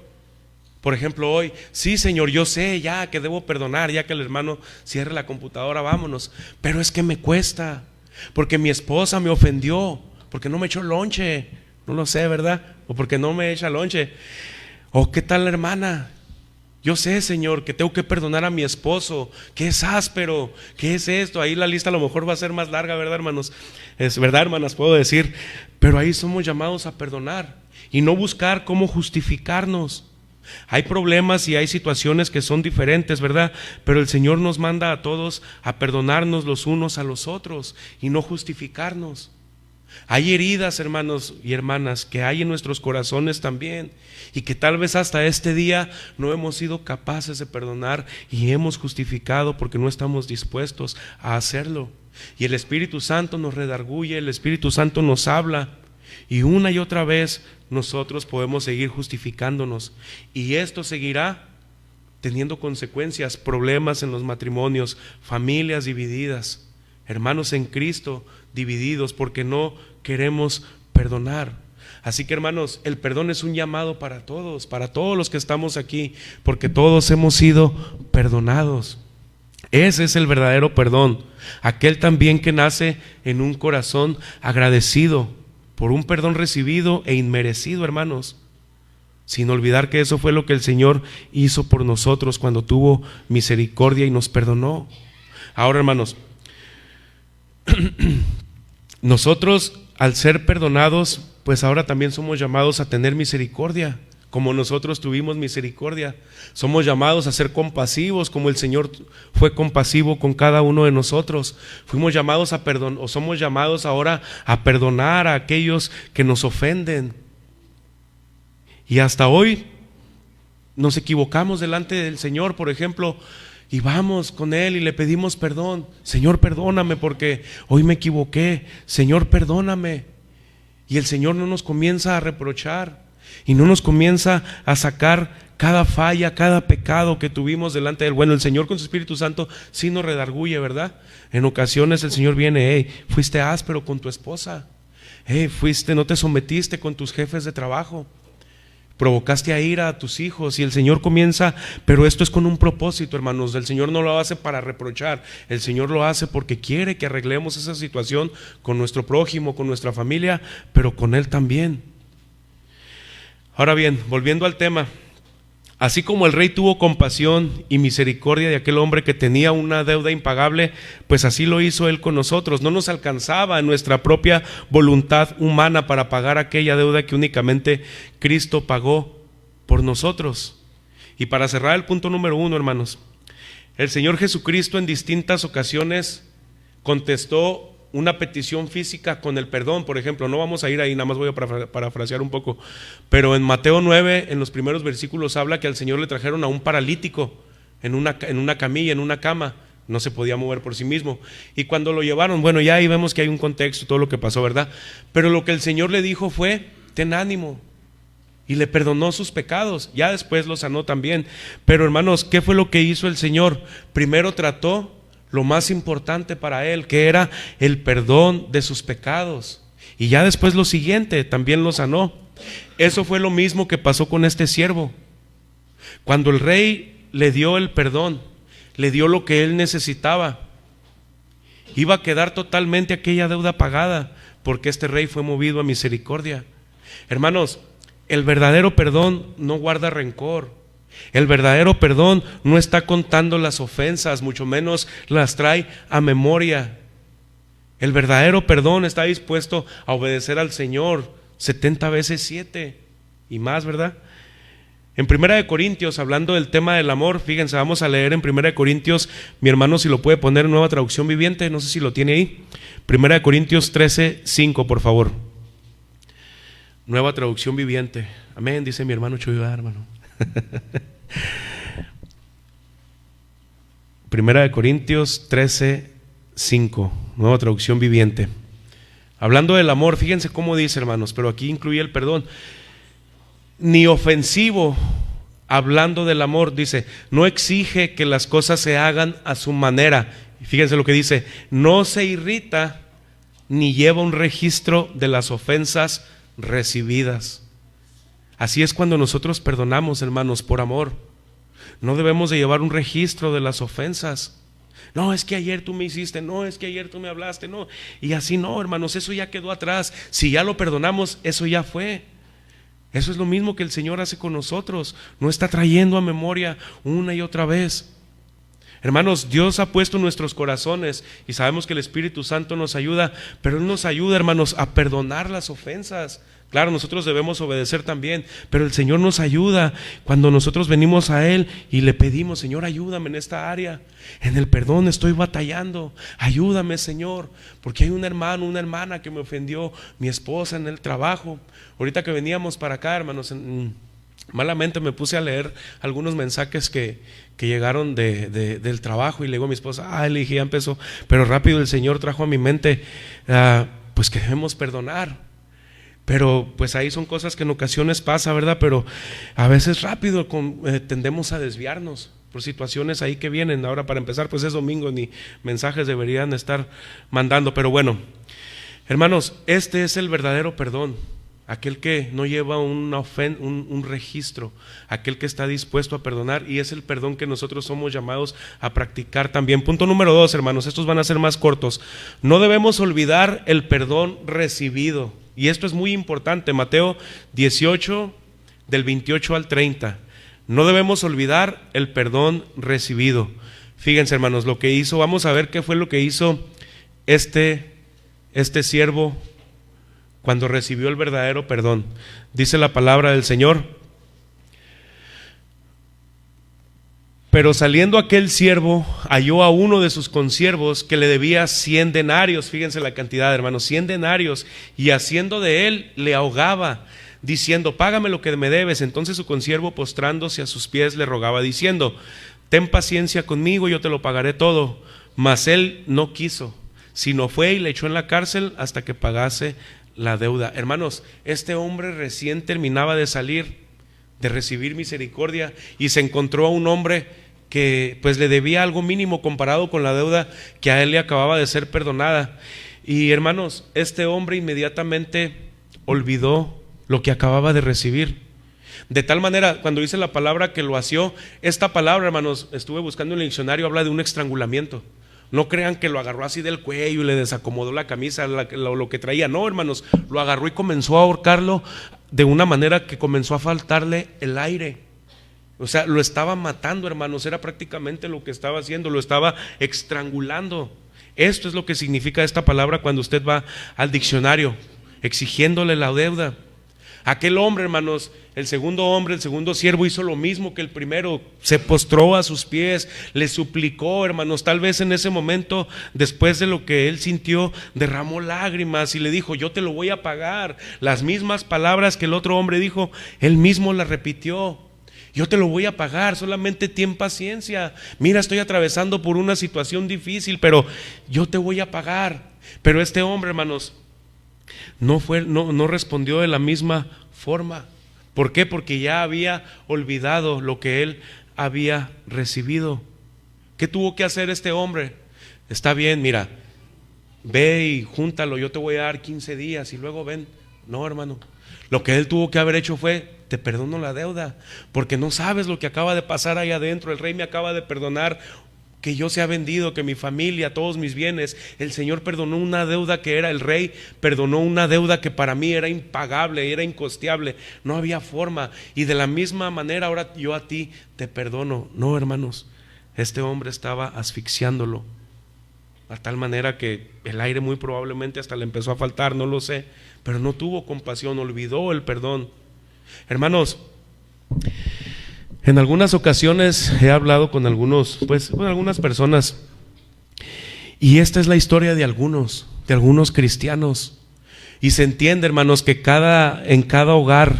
por ejemplo hoy, sí, Señor, yo sé ya que debo perdonar, ya que el hermano cierre la computadora, vámonos, pero es que me cuesta, porque mi esposa me ofendió, porque no me echó lonche, no lo sé, ¿verdad? O porque no me echa lonche. O qué tal la hermana, yo sé, Señor, que tengo que perdonar a mi esposo, que es áspero, que es esto. Ahí la lista a lo mejor va a ser más larga, ¿verdad, hermanos? Es verdad, hermanas, puedo decir. Pero ahí somos llamados a perdonar y no buscar cómo justificarnos. Hay problemas y hay situaciones que son diferentes, ¿verdad? Pero el Señor nos manda a todos a perdonarnos los unos a los otros y no justificarnos. Hay heridas, hermanos y hermanas, que hay en nuestros corazones también, y que tal vez hasta este día no hemos sido capaces de perdonar y hemos justificado porque no estamos dispuestos a hacerlo. Y el Espíritu Santo nos redarguye, el Espíritu Santo nos habla, y una y otra vez nosotros podemos seguir justificándonos, y esto seguirá teniendo consecuencias, problemas en los matrimonios, familias divididas, hermanos en Cristo divididos porque no queremos perdonar. Así que, hermanos, el perdón es un llamado para todos los que estamos aquí, porque todos hemos sido perdonados. Ese es el verdadero perdón, aquel también que nace en un corazón agradecido por un perdón recibido e inmerecido, hermanos, sin olvidar que eso fue lo que el Señor hizo por nosotros cuando tuvo misericordia y nos perdonó. Ahora, hermanos, nosotros, al ser perdonados, pues ahora también somos llamados a tener misericordia, como nosotros tuvimos misericordia. Somos llamados a ser compasivos, como el Señor fue compasivo con cada uno de nosotros. Fuimos llamados a perdonar, o somos llamados ahora a perdonar a aquellos que nos ofenden. Y hasta hoy nos equivocamos delante del Señor, por ejemplo, y vamos con Él y le pedimos perdón. Señor, perdóname porque hoy me equivoqué. Señor, perdóname. Y el Señor no nos comienza a reprochar y no nos comienza a sacar cada falla, cada pecado que tuvimos delante de Él. Bueno, el Señor con su Espíritu Santo sí nos redarguye, ¿verdad? En ocasiones el Señor viene: hey, fuiste áspero con tu esposa, hey, no te sometiste con tus jefes de trabajo, provocaste a ira a tus hijos. Y el Señor comienza, pero esto es con un propósito, hermanos. El Señor no lo hace para reprochar, el Señor lo hace porque quiere que arreglemos esa situación con nuestro prójimo, con nuestra familia, pero con Él también. Ahora bien, volviendo al tema, así como el rey tuvo compasión y misericordia de aquel hombre que tenía una deuda impagable, pues así lo hizo Él con nosotros. No nos alcanzaba en nuestra propia voluntad humana para pagar aquella deuda que únicamente Cristo pagó por nosotros. Y para cerrar el punto número 1, hermanos, el Señor Jesucristo en distintas ocasiones contestó una petición física con el perdón. Por ejemplo, no vamos a ir ahí, nada más voy a parafrasear un poco, pero en Mateo 9, en los primeros versículos, habla que al Señor le trajeron a un paralítico en una camilla, en una cama, no se podía mover por sí mismo, y cuando lo llevaron, bueno, ya ahí vemos que hay un contexto, todo lo que pasó, ¿verdad? Pero lo que el Señor le dijo fue: ten ánimo, y le perdonó sus pecados, ya después lo sanó también. Pero, hermanos, ¿qué fue lo que hizo el Señor? Primero trató lo más importante para Él, que era el perdón de sus pecados, y ya después lo siguiente también lo sanó. Eso fue lo mismo que pasó con este siervo. Cuando el rey le dio el perdón, le dio lo que él necesitaba, iba a quedar totalmente aquella deuda pagada, porque este rey fue movido a misericordia. Hermanos, el verdadero perdón no guarda rencor. El verdadero perdón no está contando las ofensas, mucho menos las trae a memoria. El verdadero perdón está dispuesto a obedecer al Señor 70 veces 7 y más, ¿verdad? En 1 Corintios, hablando del tema del amor, fíjense, vamos a leer en 1 Corintios, mi hermano si lo puede poner en Nueva Traducción Viviente, no sé si lo tiene ahí. 1 Corintios 13:5, por favor. Nueva Traducción Viviente. Amén, dice mi hermano Chuy, hermano. Primera de Corintios 13:5, nueva traducción viviente. Hablando del amor, fíjense cómo dice, hermanos, pero aquí incluye el perdón. Ni ofensivo, hablando del amor, dice, no exige que las cosas se hagan a su manera. Fíjense lo que dice, no se irrita ni lleva un registro de las ofensas recibidas. Así es cuando nosotros perdonamos, hermanos, por amor. No debemos de llevar un registro de las ofensas. No, es que ayer tú me hiciste, no, es que ayer tú me hablaste, no. Y así no, hermanos, eso ya quedó atrás. Si ya lo perdonamos, eso ya fue. Eso es lo mismo que el Señor hace con nosotros. No está trayendo a memoria una y otra vez. Hermanos, Dios ha puesto en nuestros corazones y sabemos que el Espíritu Santo nos ayuda, pero Él nos ayuda, hermanos, a perdonar las ofensas. Claro, nosotros debemos obedecer también, pero el Señor nos ayuda cuando nosotros venimos a Él y le pedimos, Señor, ayúdame en esta área, en el perdón estoy batallando, ayúdame, Señor, porque hay un hermano, una hermana que me ofendió, mi esposa en el trabajo. Ahorita que veníamos para acá, hermanos, malamente me puse a leer algunos mensajes que llegaron del trabajo y le digo a mi esposa, le dije, ya empezó, pero rápido el Señor trajo a mi mente, pues que debemos perdonar. Pero pues ahí son cosas que en ocasiones pasa, ¿verdad? Pero a veces rápido tendemos a desviarnos por situaciones ahí que vienen. Ahora para empezar pues es domingo, ni mensajes deberían estar mandando. Pero bueno, hermanos, este es el verdadero perdón. Aquel que no lleva un registro, aquel que está dispuesto a perdonar, y es el perdón que nosotros somos llamados a practicar también. Punto número 2, hermanos, estos van a ser más cortos. No debemos olvidar el perdón recibido, y esto es muy importante. Mateo 18, del 28 al 30. No debemos olvidar el perdón recibido. Fíjense, hermanos, lo que hizo, vamos a ver qué fue lo que hizo este siervo cuando recibió el verdadero perdón. Dice la palabra del Señor: pero saliendo aquel siervo, halló a uno de sus consiervos que le debía 100 denarios. Fíjense la cantidad, hermanos, 100 denarios, y haciendo de él, le ahogaba, diciendo, págame lo que me debes. Entonces su consiervo, postrándose a sus pies, le rogaba, diciendo, ten paciencia conmigo, yo te lo pagaré todo. Mas él no quiso, sino fue y le echó en la cárcel hasta que pagase la deuda. Hermanos, este hombre recién terminaba de salir, de recibir misericordia, y se encontró a un hombre que pues le debía algo mínimo comparado con la deuda que a él le acababa de ser perdonada. Y hermanos, este hombre inmediatamente olvidó lo que acababa de recibir. De tal manera, cuando dice la palabra que lo asió, esta palabra, hermanos, estuve buscando en el diccionario, habla de un estrangulamiento. No crean que lo agarró así del cuello y le desacomodó la camisa, lo que traía. No, hermanos, lo agarró y comenzó a ahorcarlo de una manera que comenzó a faltarle el aire. O sea, lo estaba matando, hermanos. Era prácticamente lo que estaba haciendo, lo estaba estrangulando. Esto es lo que significa esta palabra cuando usted va al diccionario, exigiéndole la deuda. Aquel hombre, hermanos, el segundo siervo hizo lo mismo que el primero, se postró a sus pies, le suplicó, hermanos. Tal vez en ese momento, después de lo que él sintió, derramó lágrimas y le dijo, yo te lo voy a pagar. Las mismas palabras que el otro hombre dijo, él mismo las repitió. Yo te lo voy a pagar, solamente ten paciencia. Mira, estoy atravesando por una situación difícil, pero yo te voy a pagar. Pero este hombre, hermanos, no respondió de la misma forma. ¿Por qué? Porque ya había olvidado lo que él había recibido. ¿Qué tuvo que hacer este hombre? Está bien, mira, ve y júntalo, yo te voy a dar 15 días y luego ven. No, hermano, lo que él tuvo que haber hecho fue, te perdono la deuda, porque no sabes lo que acaba de pasar ahí adentro. El rey me acaba de perdonar que yo sea vendido, que mi familia, todos mis bienes. El Señor perdonó una deuda que era, el rey perdonó una deuda que para mí era impagable, era incosteable, no había forma. Y de la misma manera ahora yo a ti te perdono. No, hermanos, este hombre estaba asfixiándolo, a tal manera que el aire muy probablemente hasta le empezó a faltar, no lo sé, pero no tuvo compasión, olvidó el perdón. Hermanos, en algunas ocasiones he hablado con algunas personas, y esta es la historia de algunos cristianos, y se entiende, hermanos, que en cada hogar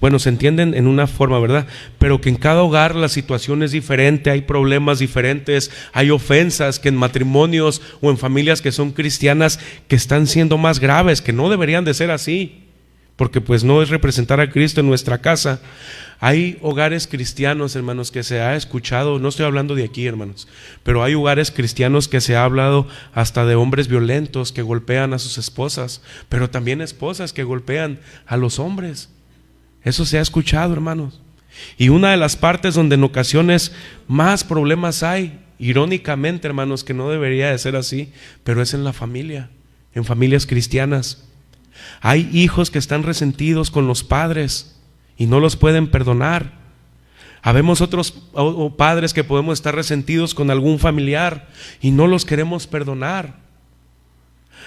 bueno, se entienden en una forma, ¿verdad? Pero que en cada hogar la situación es diferente, hay problemas diferentes, hay ofensas que en matrimonios o en familias que son cristianas que están siendo más graves, que no deberían de ser así, porque pues no es representar a Cristo en nuestra casa. Hay hogares cristianos, hermanos, que se ha escuchado, no estoy hablando de aquí, hermanos, pero hay hogares cristianos que se ha hablado hasta de hombres violentos que golpean a sus esposas, pero también esposas que golpean a los hombres. Eso se ha escuchado, hermanos. Y una de las partes donde en ocasiones más problemas hay, irónicamente, hermanos, que no debería de ser así, pero es en la familia, en familias cristianas. Hay hijos que están resentidos con los padres y no los pueden perdonar. Habemos otros padres que podemos estar resentidos con algún familiar y no los queremos perdonar.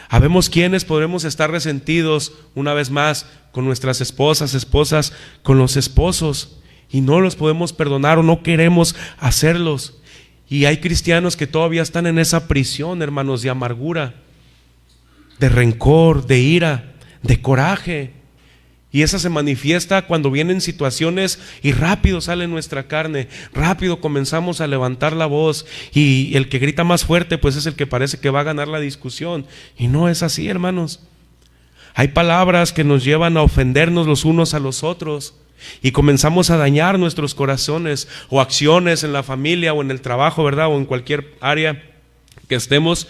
Habemos quienes podremos estar resentidos, una vez más, con nuestras esposas con los esposos, y no los podemos perdonar o no queremos hacerlos. Y hay cristianos que todavía están en esa prisión, hermanos, de amargura, de rencor, de ira, de coraje. Y esa se manifiesta cuando vienen situaciones y rápido sale nuestra carne, rápido comenzamos a levantar la voz, y el que grita más fuerte pues es el que parece que va a ganar la discusión, y no es así, hermanos. Hay palabras que nos llevan a ofendernos los unos a los otros y comenzamos a dañar nuestros corazones, o acciones en la familia o en el trabajo, ¿verdad? O en cualquier área que estemos,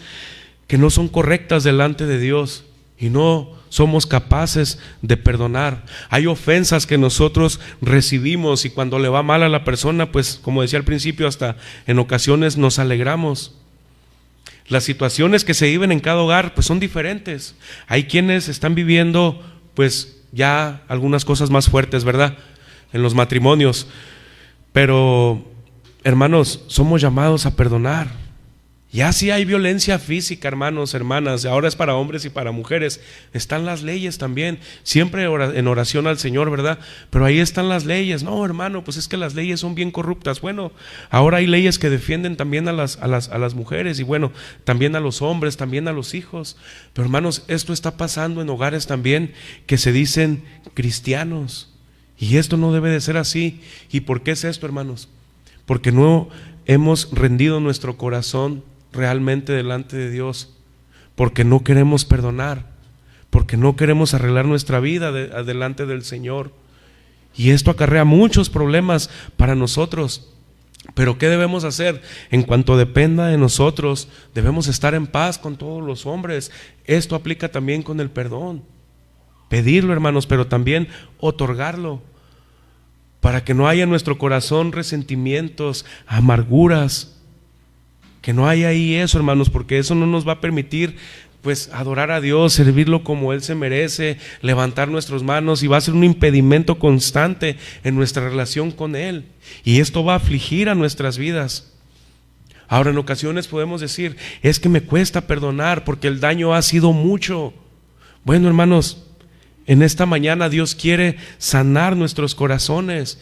que no son correctas delante de Dios y no somos capaces de perdonar. Hay ofensas que nosotros recibimos y cuando le va mal a la persona, pues como decía al principio, hasta en ocasiones nos alegramos. Las situaciones que se viven en cada hogar pues son diferentes. Hay quienes están viviendo pues ya algunas cosas más fuertes, ¿verdad? En los matrimonios. Pero hermanos, somos llamados a perdonar. Ya si hay violencia física, hermanos, hermanas, ahora es para hombres y para mujeres, están las leyes también, siempre en oración al Señor, ¿verdad? Pero ahí están las leyes. No, hermano, pues es que las leyes son bien corruptas. Bueno, ahora hay leyes que defienden también a las mujeres, y bueno, también a los hombres, también a los hijos. Pero hermanos, esto está pasando en hogares también que se dicen cristianos, y esto no debe de ser así. ¿Y por qué es esto, hermanos? Porque no hemos rendido nuestro corazón realmente delante de Dios, porque no queremos perdonar, porque no queremos arreglar nuestra vida delante del Señor, y esto acarrea muchos problemas para nosotros. Pero ¿qué debemos hacer? En cuanto dependa de nosotros, debemos estar en paz con todos los hombres. Esto aplica también con el perdón, pedirlo, hermanos, pero también otorgarlo, para que no haya en nuestro corazón resentimientos, amarguras, que no haya ahí eso, hermanos, porque eso no nos va a permitir pues adorar a Dios, servirlo como Él se merece, levantar nuestras manos, y va a ser un impedimento constante en nuestra relación con Él, y esto va a afligir a nuestras vidas. Ahora, en ocasiones podemos decir, es que me cuesta perdonar porque el daño ha sido mucho. Bueno, hermanos, en esta mañana Dios quiere sanar nuestros corazones.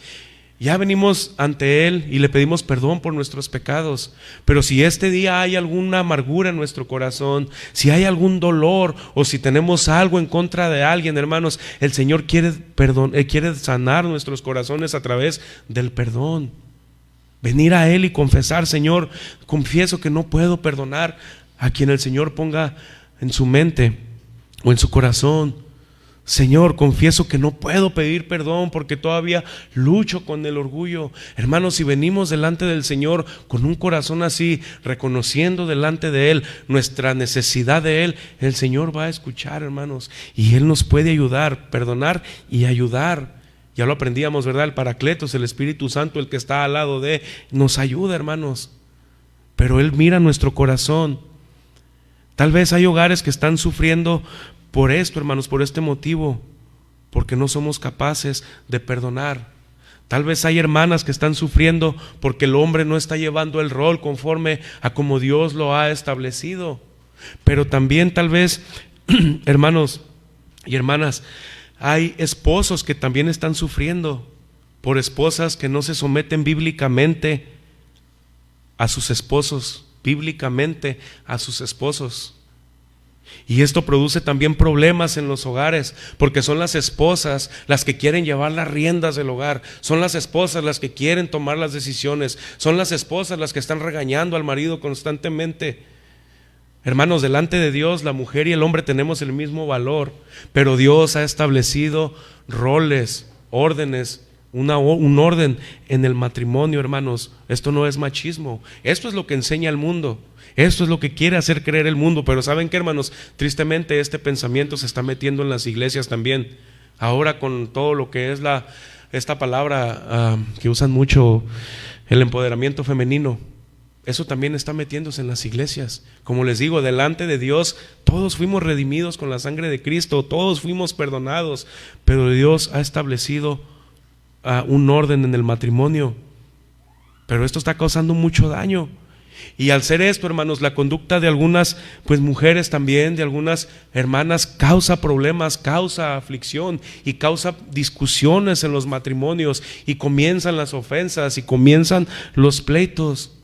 Ya venimos ante Él y le pedimos perdón por nuestros pecados, pero si este día hay alguna amargura en nuestro corazón, si hay algún dolor o si tenemos algo en contra de alguien, hermanos, el Señor quiere sanar nuestros corazones a través del perdón. Venir a Él y confesar: Señor, confieso que no puedo perdonar a quien el Señor ponga en su mente o en su corazón. Señor, confieso que no puedo pedir perdón porque todavía lucho con el orgullo. Hermanos, si venimos delante del Señor con un corazón así, reconociendo delante de Él nuestra necesidad de Él, el Señor va a escuchar, hermanos, y Él nos puede ayudar, perdonar y ayudar. Ya lo aprendíamos, ¿verdad? El Paracletos, el Espíritu Santo, el que está al lado de, nos ayuda, hermanos. Pero Él mira nuestro corazón. Tal vez hay hogares que están sufriendo por esto, hermanos, por este motivo, porque no somos capaces de perdonar. Tal vez hay hermanas que están sufriendo porque el hombre no está llevando el rol conforme a como Dios lo ha establecido. Pero también tal vez, hermanos y hermanas, hay esposos que también están sufriendo por esposas que no se someten bíblicamente a sus esposos, bíblicamente a sus esposos. Y esto produce también problemas en los hogares, porque son las esposas las que quieren llevar las riendas del hogar, son las esposas las que quieren tomar las decisiones, son las esposas las que están regañando al marido constantemente. Hermanos, delante de Dios la mujer y el hombre tenemos el mismo valor, pero Dios ha establecido roles, órdenes, un orden en el matrimonio, hermanos. Esto no es machismo, esto es lo que enseña el mundo. Esto es lo que quiere hacer creer el mundo. Pero ¿saben qué, hermanos? Tristemente este pensamiento se está metiendo en las iglesias también. Ahora con todo lo que es esta palabra que usan mucho, el empoderamiento femenino, eso también está metiéndose en las iglesias. Como les digo, delante de Dios todos fuimos redimidos con la sangre de Cristo, todos fuimos perdonados, pero Dios ha establecido un orden en el matrimonio. Pero esto está causando mucho daño. Y al ser esto, hermanos, la conducta de algunas mujeres también, de algunas hermanas, causa problemas, causa aflicción y causa discusiones en los matrimonios, y comienzan las ofensas y comienzan los pleitos.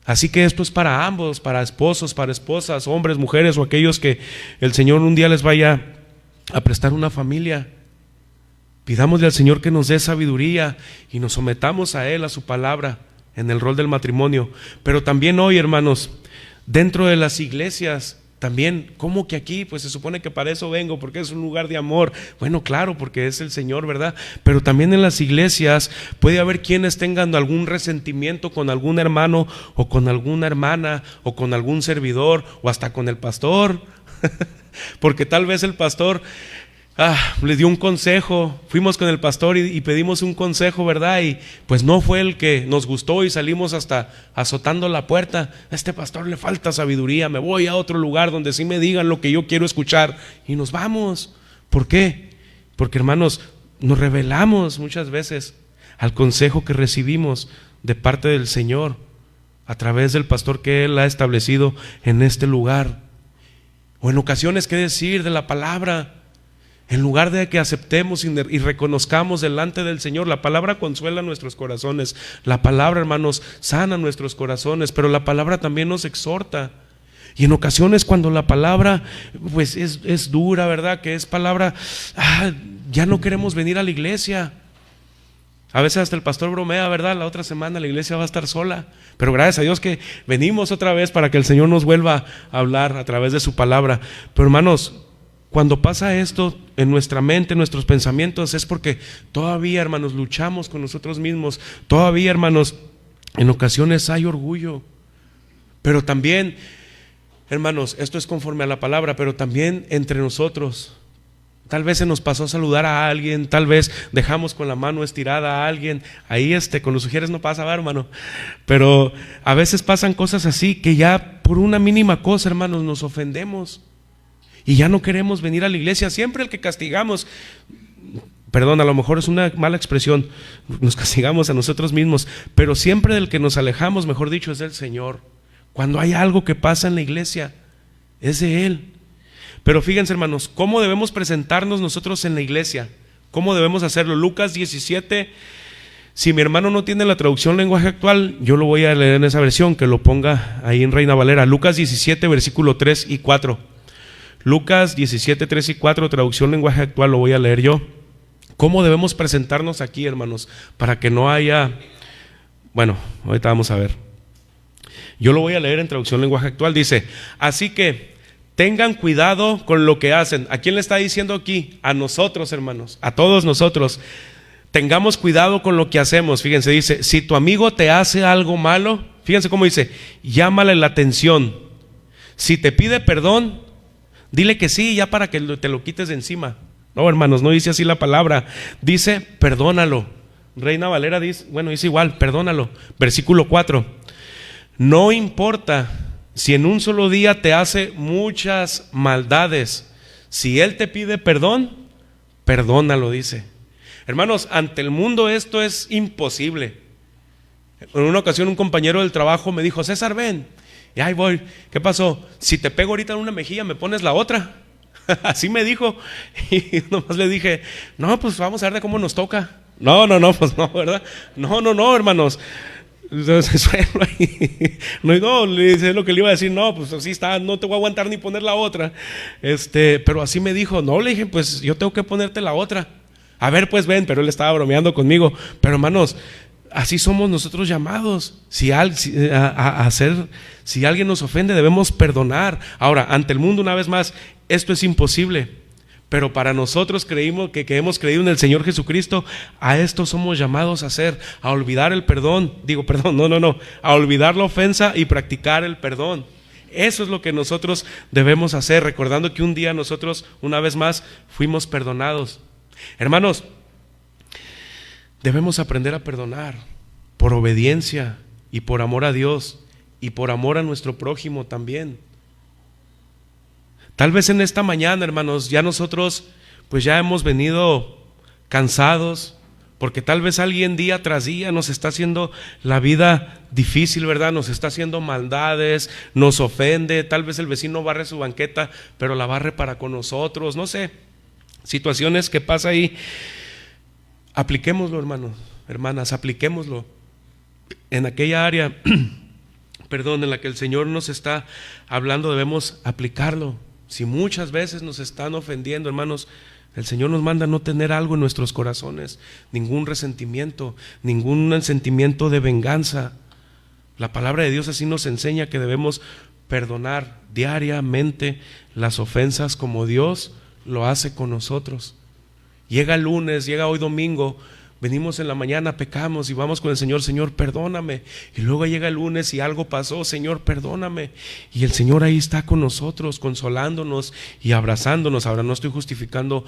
Así que esto es para ambos, para esposos, para esposas, hombres, mujeres, o aquellos que el Señor un día les vaya a prestar una familia. Pidámosle al Señor que nos dé sabiduría y nos sometamos a Él, a su palabra, en el rol del matrimonio. Pero también hoy, hermanos, dentro de las iglesias, también, ¿cómo que aquí? Pues se supone que para eso vengo, porque es un lugar de amor. Bueno, claro, porque es el Señor, ¿verdad? Pero también en las iglesias puede haber quienes tengan algún resentimiento con algún hermano, o con alguna hermana, o con algún servidor, o hasta con el pastor. Porque tal vez el pastor le dio un consejo, fuimos con el pastor y pedimos un consejo, ¿verdad? Y pues no fue el que nos gustó y salimos hasta azotando la puerta. A este pastor le falta sabiduría, me voy a otro lugar donde sí me digan lo que yo quiero escuchar, y nos vamos. ¿Por qué? Porque, hermanos, nos rebelamos muchas veces al consejo que recibimos de parte del Señor a través del pastor que Él ha establecido en este lugar. O en ocasiones, ¿qué decir de la palabra? En lugar de que aceptemos y reconozcamos delante del Señor, la palabra consuela nuestros corazones, la palabra, hermanos, sana nuestros corazones, pero la palabra también nos exhorta. Y en ocasiones cuando la palabra pues es dura, ¿verdad? Que es palabra, ya no queremos venir a la iglesia. A veces hasta el pastor bromea, ¿verdad? La otra semana la iglesia va a estar sola, pero gracias a Dios que venimos otra vez para que el Señor nos vuelva a hablar a través de su palabra. Pero, hermanos, cuando pasa esto en nuestra mente, en nuestros pensamientos, es porque todavía, hermanos, luchamos con nosotros mismos. Todavía, hermanos, en ocasiones hay orgullo. Pero también, hermanos, esto es conforme a la palabra, pero también entre nosotros. Tal vez se nos pasó a saludar a alguien, tal vez dejamos con la mano estirada a alguien. Ahí con los sugieres no pasa, hermano. Pero a veces pasan cosas así que ya por una mínima cosa, hermanos, nos ofendemos. Y ya no queremos venir a la iglesia. Siempre el que castigamos, perdón, a lo mejor es una mala expresión, nos castigamos a nosotros mismos, pero siempre del que nos alejamos, mejor dicho, es del Señor. Cuando hay algo que pasa en la iglesia, es de Él. Pero fíjense, hermanos, ¿cómo debemos presentarnos nosotros en la iglesia? ¿Cómo debemos hacerlo? Lucas 17, si mi hermano no tiene la traducción lenguaje actual, yo lo voy a leer en esa versión, que lo ponga ahí en Reina Valera. Lucas 17, versículo 3 y 4. Lucas 17, 3 y 4, traducción lenguaje actual, lo voy a leer yo. ¿Cómo debemos presentarnos aquí, hermanos? Para que no haya... Bueno, ahorita vamos a ver. Yo lo voy a leer en traducción lenguaje actual. Dice, así que tengan cuidado con lo que hacen. ¿A quién le está diciendo aquí? A nosotros, hermanos, a todos nosotros. Tengamos cuidado con lo que hacemos. Fíjense, dice, si tu amigo te hace algo malo, fíjense cómo dice, llámale la atención. Si te pide perdón, dile que sí, ya para que te lo quites de encima. No, hermanos, no dice así la palabra. Dice, perdónalo. Reina Valera dice igual, perdónalo. Versículo 4. No importa si en un solo día te hace muchas maldades, si él te pide perdón, perdónalo, dice. Hermanos, ante el mundo esto es imposible. En una ocasión un compañero del trabajo me dijo, César, ven. Y ahí voy, ¿qué pasó? Si te pego ahorita en una mejilla, me pones la otra. Así me dijo. Y nomás le dije, no, pues vamos a ver de cómo nos toca. No, pues no, ¿verdad? No, hermanos. Entonces, suelo ahí. No, le dice lo que le iba a decir, no, pues así está, no te voy a aguantar ni poner la otra. Pero así me dijo, no, le dije, pues yo tengo que ponerte la otra. A ver, pues ven, pero él estaba bromeando conmigo. Pero hermanos, así somos nosotros llamados. Si alguien nos ofende, debemos perdonar. Ahora, ante el mundo, una vez más, esto es imposible. Pero para nosotros que hemos creído en el Señor Jesucristo, a esto somos llamados a hacer, a olvidar el perdón. A olvidar la ofensa y practicar el perdón. Eso es lo que nosotros debemos hacer, recordando que un día nosotros, una vez más, fuimos perdonados. Hermanos, debemos aprender a perdonar por obediencia y por amor a Dios y por amor a nuestro prójimo también. Tal vez en esta mañana, hermanos, ya nosotros pues ya hemos venido cansados, porque tal vez alguien día tras día nos está haciendo la vida difícil, ¿verdad? Nos está haciendo maldades, nos ofende. Tal vez el vecino barre su banqueta, pero la barre para con nosotros, no sé, situaciones que pasa ahí. Apliquémoslo, hermanos, hermanas, apliquémoslo en aquella área en la que el Señor nos está hablando. Debemos aplicarlo. Si muchas veces nos están ofendiendo, hermanos, el Señor nos manda no tener algo en nuestros corazones, ningún resentimiento, ningún sentimiento de venganza. La palabra de Dios así nos enseña que debemos perdonar diariamente las ofensas como Dios lo hace con nosotros. Llega el lunes, llega hoy domingo, venimos en la mañana, pecamos y vamos con el Señor, Señor, perdóname. Y luego llega el lunes y algo pasó, Señor, perdóname. Y el Señor ahí está con nosotros, consolándonos y abrazándonos. Ahora no estoy justificando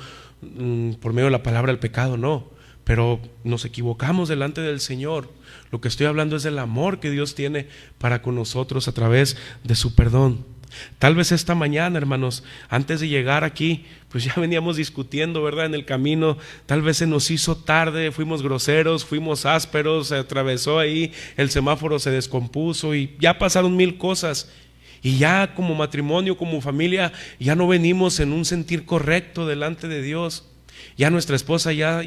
por medio de la palabra el pecado, no. Pero nos equivocamos delante del Señor. Lo que estoy hablando es del amor que Dios tiene para con nosotros a través de su perdón. Tal vez esta mañana, hermanos, antes de llegar aquí, pues ya veníamos discutiendo, ¿verdad? En el camino, tal vez se nos hizo tarde, fuimos groseros, fuimos ásperos, se atravesó ahí, el semáforo se descompuso y ya pasaron 1000 cosas. Y ya como matrimonio, como familia, ya no venimos en un sentir correcto delante de Dios. Ya nuestra esposa ya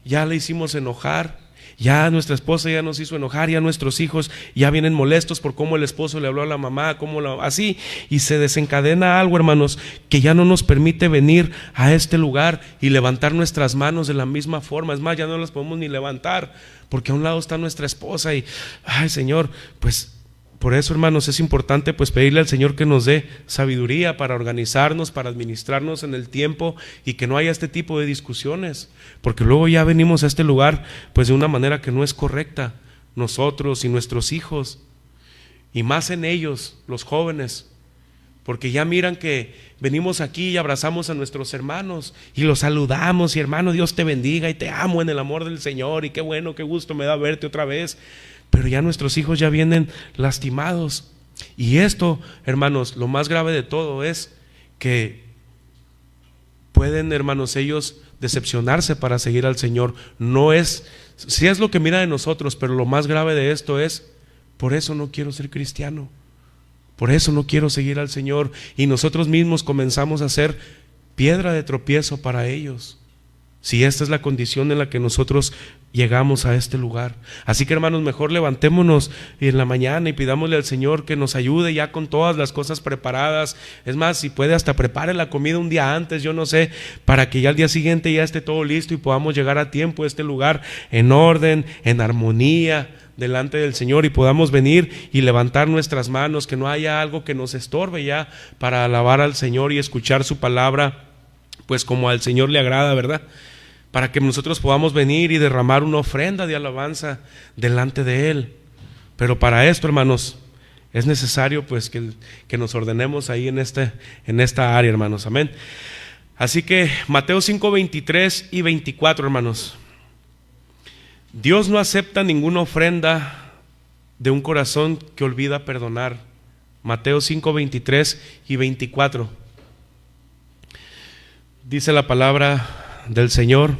la hicimos enojar. Ya nuestra esposa ya nos hizo enojar, ya nuestros hijos ya vienen molestos por cómo el esposo le habló a la mamá, así, y se desencadena algo, hermanos, que ya no nos permite venir a este lugar y levantar nuestras manos de la misma forma. Es más, ya no las podemos ni levantar, porque a un lado está nuestra esposa y, ay Señor, pues por eso, hermanos, es importante pues pedirle al Señor que nos dé sabiduría para organizarnos, para administrarnos en el tiempo y que no haya este tipo de discusiones, porque luego ya venimos a este lugar pues de una manera que no es correcta, nosotros y nuestros hijos, y más en ellos, los jóvenes, porque ya miran que venimos aquí y abrazamos a nuestros hermanos y los saludamos y hermano, Dios te bendiga y te amo en el amor del Señor y qué bueno, qué gusto me da verte otra vez. Pero ya nuestros hijos ya vienen lastimados. Y esto, hermanos, lo más grave de todo es que pueden, hermanos, ellos decepcionarse para seguir al Señor. No es, sí es lo que mira de nosotros, pero lo más grave de esto es, por eso no quiero ser cristiano, por eso no quiero seguir al Señor. Y nosotros mismos comenzamos a ser piedra de tropiezo para ellos. Si esta es la condición en la que nosotros llegamos a este lugar. Así que, hermanos, mejor levantémonos en la mañana y pidámosle al Señor que nos ayude ya con todas las cosas preparadas. Es más, si puede hasta prepare la comida un día antes, yo no sé, para que ya al día siguiente ya esté todo listo y podamos llegar a tiempo a este lugar en orden, en armonía delante del Señor, y podamos venir y levantar nuestras manos, que no haya algo que nos estorbe ya para alabar al Señor y escuchar su palabra pues como al Señor le agrada, ¿verdad? Para que nosotros podamos venir y derramar una ofrenda de alabanza delante de Él. Pero para esto, hermanos, es necesario pues que nos ordenemos ahí en esta área, hermanos, amén. Así que Mateo 5, 23 y 24, hermanos. Dios no acepta ninguna ofrenda de un corazón que olvida perdonar. Mateo 5, 23 y 24. Dice la palabra del Señor.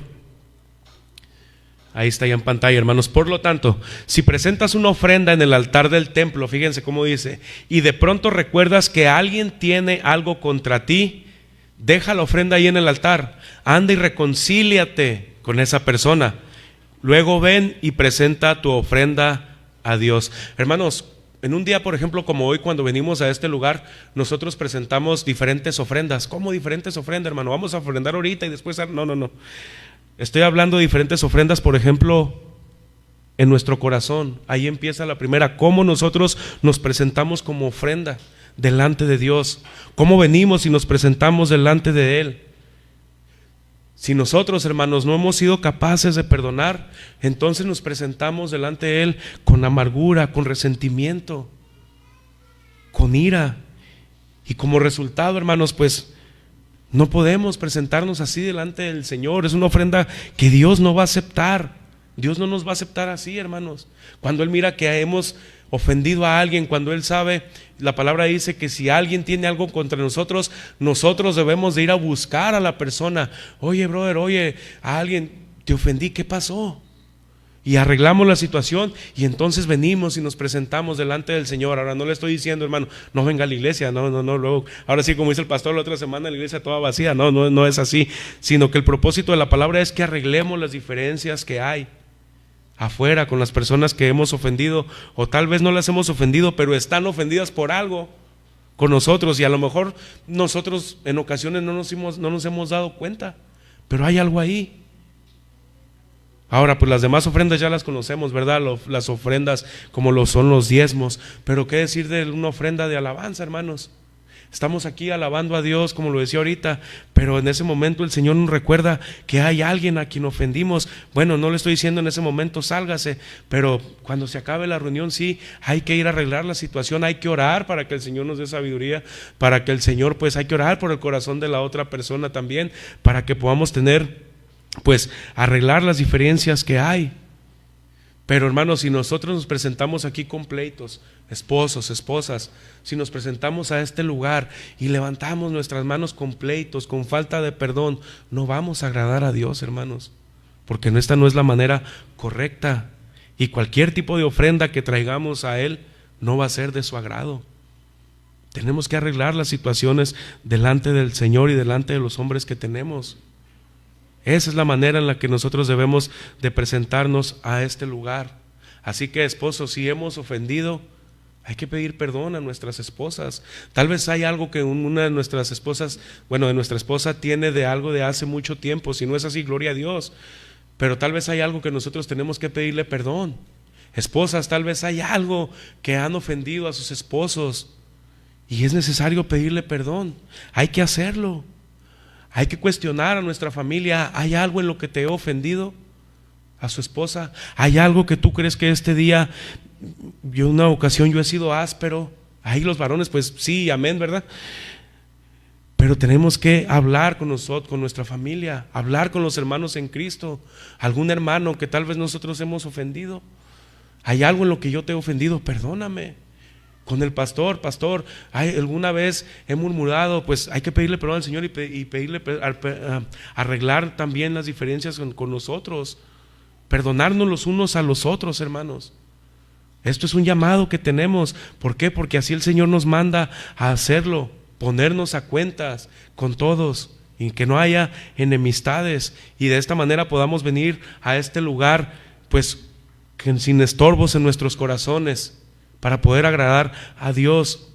Ahí está ya en pantalla, hermanos. Por lo tanto, si presentas una ofrenda en el altar del templo, fíjense cómo dice, y de pronto recuerdas que alguien tiene algo contra ti, deja la ofrenda ahí en el altar, anda y reconcíliate con esa persona. Luego ven y presenta tu ofrenda a Dios. Hermanos, en un día, por ejemplo, como hoy, cuando venimos a este lugar, nosotros presentamos diferentes ofrendas. ¿Cómo diferentes ofrendas, hermano? Vamos a ofrendar ahorita y después... No. Estoy hablando de diferentes ofrendas, por ejemplo, en nuestro corazón. Ahí empieza la primera. Cómo nosotros nos presentamos como ofrenda delante de Dios. Cómo venimos y nos presentamos delante de Él. Si nosotros, hermanos, no hemos sido capaces de perdonar, entonces nos presentamos delante de Él con amargura, con resentimiento, con ira. Y como resultado, hermanos, pues no podemos presentarnos así delante del Señor. Es una ofrenda que Dios no va a aceptar. Dios no nos va a aceptar así, hermanos. Cuando Él mira que hemos ofendido a alguien, cuando Él sabe, la palabra dice que si alguien tiene algo contra nosotros, nosotros debemos de ir a buscar a la persona. Oye, brother, oye, a alguien te ofendí, ¿qué pasó? Y arreglamos la situación y entonces venimos y nos presentamos delante del Señor. Ahora no le estoy diciendo, hermano, no venga a la iglesia, no, luego, ahora sí, como dice el pastor la otra semana, la iglesia toda vacía. No es así, sino que el propósito de la palabra es que arreglemos las diferencias que hay afuera con las personas que hemos ofendido, o tal vez no las hemos ofendido, pero están ofendidas por algo con nosotros, y a lo mejor nosotros en ocasiones no nos hemos dado cuenta, pero hay algo ahí. Ahora, pues las demás ofrendas ya las conocemos, ¿verdad? Las ofrendas como lo son los diezmos, pero ¿qué decir de una ofrenda de alabanza, hermanos? Estamos aquí alabando a Dios, como lo decía ahorita, pero en ese momento el Señor nos recuerda que hay alguien a quien ofendimos. Bueno, no le estoy diciendo en ese momento sálgase, pero cuando se acabe la reunión sí, hay que ir a arreglar la situación, hay que orar para que el Señor nos dé sabiduría, para que el Señor, pues hay que orar por el corazón de la otra persona también, para que podamos tener, pues arreglar las diferencias que hay. Pero hermanos, si nosotros nos presentamos aquí con pleitos, esposos, esposas, si nos presentamos a este lugar y levantamos nuestras manos con pleitos, con falta de perdón, no vamos a agradar a Dios, hermanos, porque esta no es la manera correcta, y cualquier tipo de ofrenda que traigamos a Él no va a ser de su agrado. Tenemos que arreglar las situaciones delante del Señor y delante de los hombres que tenemos. Esa es la manera en la que nosotros debemos de presentarnos a este lugar. Así que, esposos, si hemos ofendido, hay que pedir perdón a nuestras esposas. Tal vez hay algo que una de nuestras esposas, de nuestra esposa tiene de algo de hace mucho tiempo. Si no es así, gloria a Dios. Pero tal vez hay algo que nosotros tenemos que pedirle perdón. Esposas, tal vez hay algo que han ofendido a sus esposos y es necesario pedirle perdón. Hay que hacerlo. Hay que cuestionar a nuestra familia. ¿Hay algo en lo que te he ofendido? A su esposa. ¿Hay algo que tú crees que este día, una ocasión yo he sido áspero? Ahí los varones, pues sí, amén, ¿verdad? Pero tenemos que hablar con nosotros, con nuestra familia, hablar con los hermanos en Cristo. Algún hermano que tal vez nosotros hemos ofendido. ¿Hay algo en lo que yo te he ofendido? Perdóname. Con el pastor, alguna vez he murmurado, pues hay que pedirle perdón al Señor y pedirle arreglar también las diferencias con nosotros, perdonarnos los unos a los otros, hermanos. Esto es un llamado que tenemos. ¿Por qué? Porque así el Señor nos manda a hacerlo, ponernos a cuentas con todos y que no haya enemistades, y de esta manera podamos venir a este lugar pues sin estorbos en nuestros corazones, para poder agradar a Dios.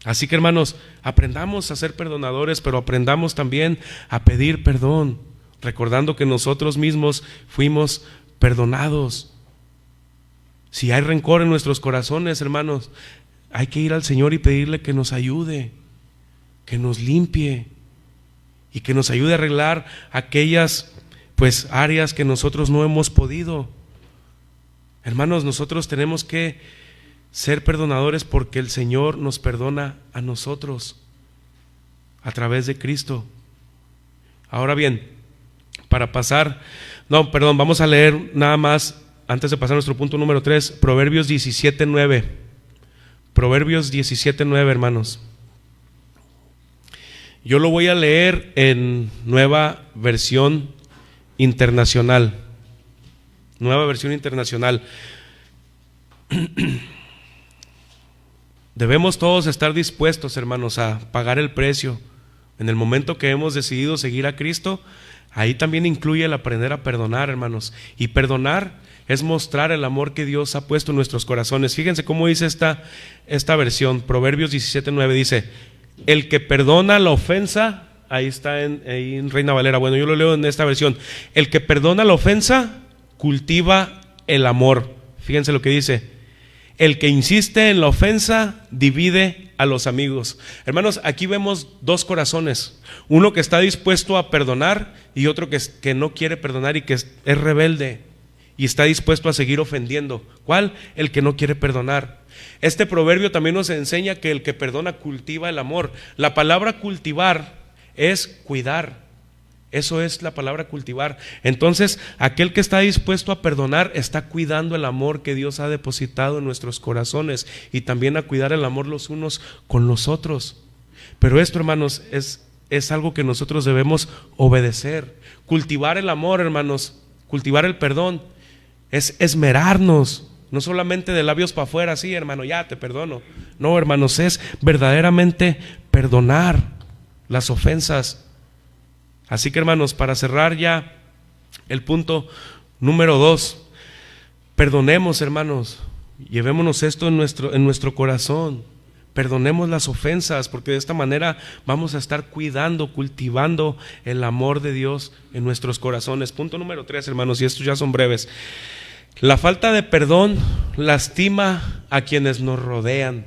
Así que, hermanos, aprendamos a ser perdonadores, pero aprendamos también a pedir perdón, recordando que nosotros mismos fuimos perdonados. Si hay rencor en nuestros corazones, hermanos, hay que ir al Señor y pedirle que nos ayude, que nos limpie y que nos ayude a arreglar aquellas pues áreas que nosotros no hemos podido. Hermanos, nosotros tenemos que ser perdonadores porque el Señor nos perdona a nosotros a través de Cristo. Ahora bien, vamos a leer nada más, antes de pasar a nuestro punto número 3, Proverbios 17:9. Proverbios 17:9, hermanos. Yo lo voy a leer en Nueva Versión Internacional. Nueva Versión Internacional. Debemos todos estar dispuestos, hermanos, a pagar el precio. En el momento que hemos decidido seguir a Cristo, Ahí también incluye el aprender a perdonar, hermanos. Y perdonar es mostrar el amor que Dios ha puesto en nuestros corazones. Fíjense cómo dice esta versión, Proverbios 17:9 dice: el que perdona la ofensa, ahí está ahí en Reina Valera, bueno, yo lo leo en esta versión: el que perdona la ofensa cultiva el amor. Fíjense lo que dice: el que insiste en la ofensa divide a los amigos. Hermanos, aquí vemos dos corazones: uno que está dispuesto a perdonar y otro que no quiere perdonar y que es rebelde y está dispuesto a seguir ofendiendo. ¿Cuál? El que no quiere perdonar. Este proverbio también nos enseña que el que perdona cultiva el amor. La palabra cultivar es cuidar. Eso es la palabra cultivar. Entonces, aquel que está dispuesto a perdonar está cuidando el amor que Dios ha depositado en nuestros corazones, y también a cuidar el amor los unos con los otros. Pero esto, hermanos, es algo que nosotros debemos obedecer. Cultivar el amor, hermanos, cultivar el perdón, es esmerarnos, no solamente de labios para afuera, sí, hermano, ya te perdono. No, hermanos, es verdaderamente perdonar las ofensas. Así que, hermanos, para cerrar ya el punto número 2, perdonemos, hermanos, llevémonos esto en nuestro corazón, perdonemos las ofensas, porque de esta manera vamos a estar cuidando, cultivando el amor de Dios en nuestros corazones. Punto número 3, hermanos, y estos ya son breves. La falta de perdón lastima a quienes nos rodean.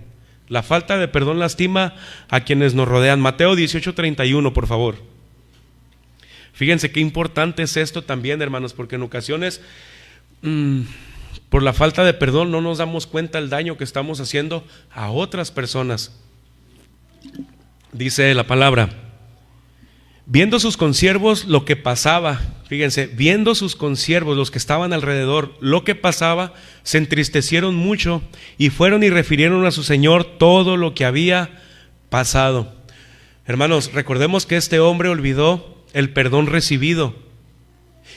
La falta de perdón lastima a quienes nos rodean. Mateo 18:31, por favor. Fíjense qué importante es esto también, hermanos, porque en ocasiones por la falta de perdón no nos damos cuenta del daño que estamos haciendo a otras personas. Dice la palabra: viendo sus consiervos lo que pasaba, fíjense, viendo sus consiervos, los que estaban alrededor, lo que pasaba, se entristecieron mucho y fueron y refirieron a su señor todo lo que había pasado. Hermanos, recordemos que este hombre olvidó el perdón recibido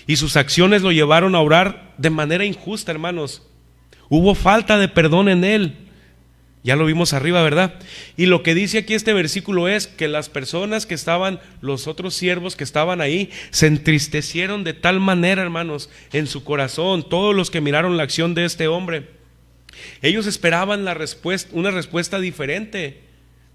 y sus acciones lo llevaron a obrar de manera injusta, hermanos. Hubo falta de perdón en él. Ya lo vimos arriba, ¿verdad? Y lo que dice aquí este versículo es que las personas que estaban, los otros siervos que estaban ahí, se entristecieron de tal manera, hermanos, en su corazón, todos los que miraron la acción de este hombre. Ellos esperaban una respuesta diferente.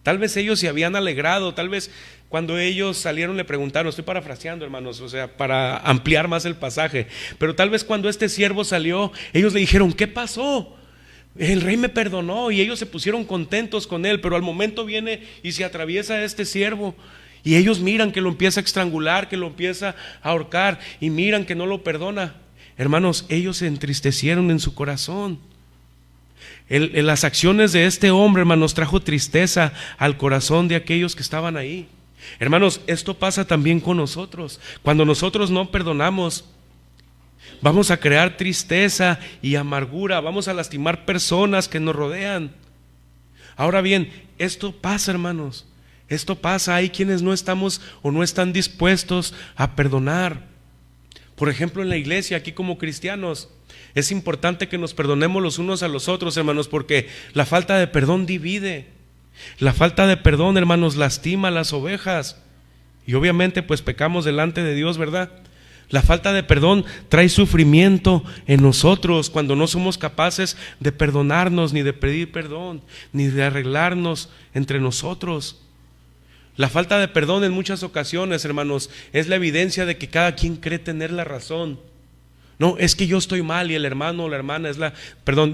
Tal vez ellos se habían alegrado, tal vez cuando ellos salieron le preguntaron, estoy parafraseando, hermanos, o sea, para ampliar más el pasaje, pero tal vez cuando este siervo salió, ellos le dijeron: ¿qué pasó? El rey me perdonó, y ellos se pusieron contentos con él. Pero al momento viene y se atraviesa este siervo, y ellos miran que lo empieza a estrangular, que lo empieza a ahorcar, y miran que no lo perdona. Hermanos, ellos se entristecieron en su corazón. Las acciones de este hombre, hermanos, trajo tristeza al corazón de aquellos que estaban ahí. Hermanos, esto pasa también con nosotros. Cuando nosotros no perdonamos, vamos a crear tristeza y amargura, vamos a lastimar personas que nos rodean. Ahora bien, esto pasa, hermanos, esto pasa. Hay quienes no estamos o no están dispuestos a perdonar. Por ejemplo, en la iglesia, aquí como cristianos, es importante que nos perdonemos los unos a los otros, hermanos, porque la falta de perdón divide. La falta de perdón, hermanos, lastima a las ovejas. Y obviamente pues pecamos delante de Dios, ¿verdad? La falta de perdón trae sufrimiento en nosotros cuando no somos capaces de perdonarnos, ni de pedir perdón, ni de arreglarnos entre nosotros. La falta de perdón en muchas ocasiones, hermanos, es la evidencia de que cada quien cree tener la razón. No, es que yo estoy mal y el hermano o la hermana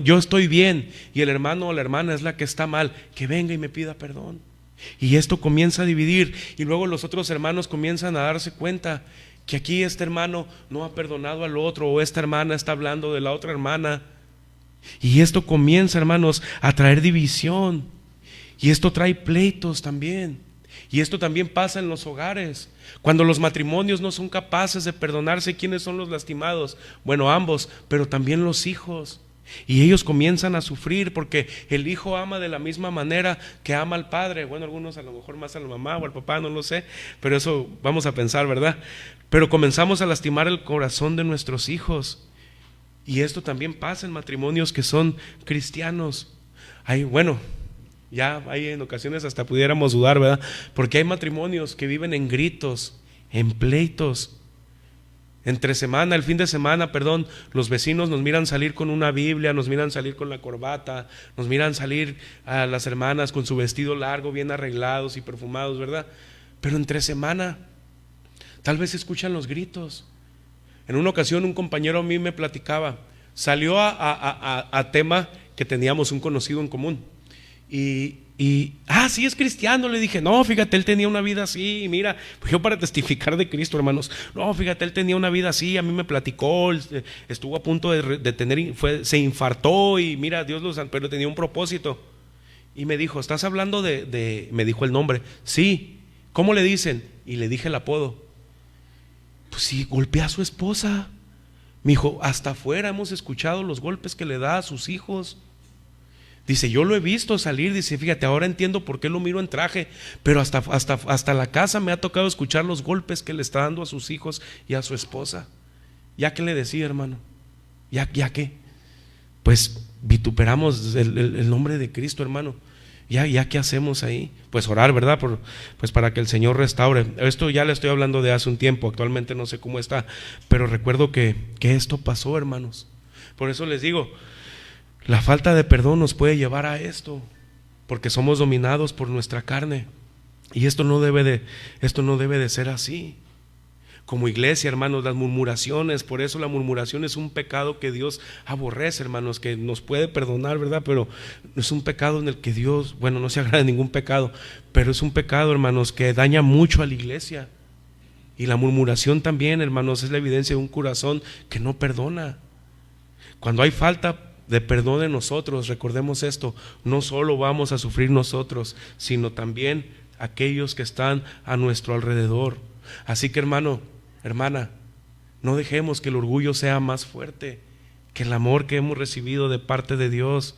yo estoy bien y el hermano o la hermana es la que está mal. Que venga y me pida perdón. Y esto comienza a dividir, y luego los otros hermanos comienzan a darse cuenta que aquí este hermano no ha perdonado al otro, o esta hermana está hablando de la otra hermana. Y esto comienza, hermanos, a traer división. Y esto trae pleitos también. Y esto también pasa en los hogares. Cuando los matrimonios no son capaces de perdonarse, ¿quiénes son los lastimados? Bueno, ambos, pero también los hijos. Y ellos comienzan a sufrir porque el hijo ama de la misma manera que ama al padre. Bueno, algunos a lo mejor más a la mamá o al papá, no lo sé, pero eso vamos a pensar, ¿verdad? Pero comenzamos a lastimar el corazón de nuestros hijos. Y esto también pasa en matrimonios que son cristianos. Ya hay en ocasiones hasta pudiéramos dudar, ¿verdad? Porque hay matrimonios que viven en gritos, en pleitos. Entre semana, el fin de semana, perdón, los vecinos nos miran salir con una Biblia, nos miran salir con la corbata, nos miran salir a las hermanas con su vestido largo, bien arreglados y perfumados, ¿verdad? Pero entre semana, tal vez escuchan los gritos. En una ocasión un compañero a mí me platicaba, salió a tema que teníamos un conocido en común. Sí, es cristiano. Le dije, no, fíjate, él tenía una vida así, mira, pues yo para testificar de Cristo, hermanos, no, fíjate, él tenía una vida así, a mí me platicó, estuvo a punto de tener, se infartó y mira, Dios lo sanó, pero tenía un propósito. Y me dijo, ¿estás hablando me dijo el nombre? Sí. ¿Cómo le dicen? Y le dije el apodo. Pues sí, golpea a su esposa. Me dijo, hasta afuera hemos escuchado los golpes que le da a sus hijos. Dice, yo lo he visto salir, dice, fíjate, ahora entiendo por qué lo miro en traje, pero hasta la casa me ha tocado escuchar los golpes que le está dando a sus hijos y a su esposa. ¿Ya qué le decía, hermano? ¿Ya qué? Pues vituperamos el nombre de Cristo, hermano. ¿Ya qué hacemos ahí? Pues orar, ¿verdad? Pues para que el Señor restaure. Esto ya le estoy hablando de hace un tiempo, actualmente no sé cómo está, pero recuerdo que esto pasó, hermanos. Por eso les digo, la falta de perdón nos puede llevar a esto, porque somos dominados por nuestra carne. Y esto no debe de ser así. Como iglesia, hermanos, las murmuraciones, por eso la murmuración es un pecado que Dios aborrece, hermanos, que nos puede perdonar, ¿verdad? Pero es un pecado en el que Dios, bueno, no se agrada ningún pecado, pero es un pecado, hermanos, que daña mucho a la iglesia. Y la murmuración también, hermanos, es la evidencia de un corazón que no perdona. Cuando hay falta de perdón en nosotros, recordemos esto, no solo vamos a sufrir nosotros, sino también aquellos que están a nuestro alrededor. Así que, hermano, hermana, no dejemos que el orgullo sea más fuerte que el amor que hemos recibido de parte de Dios.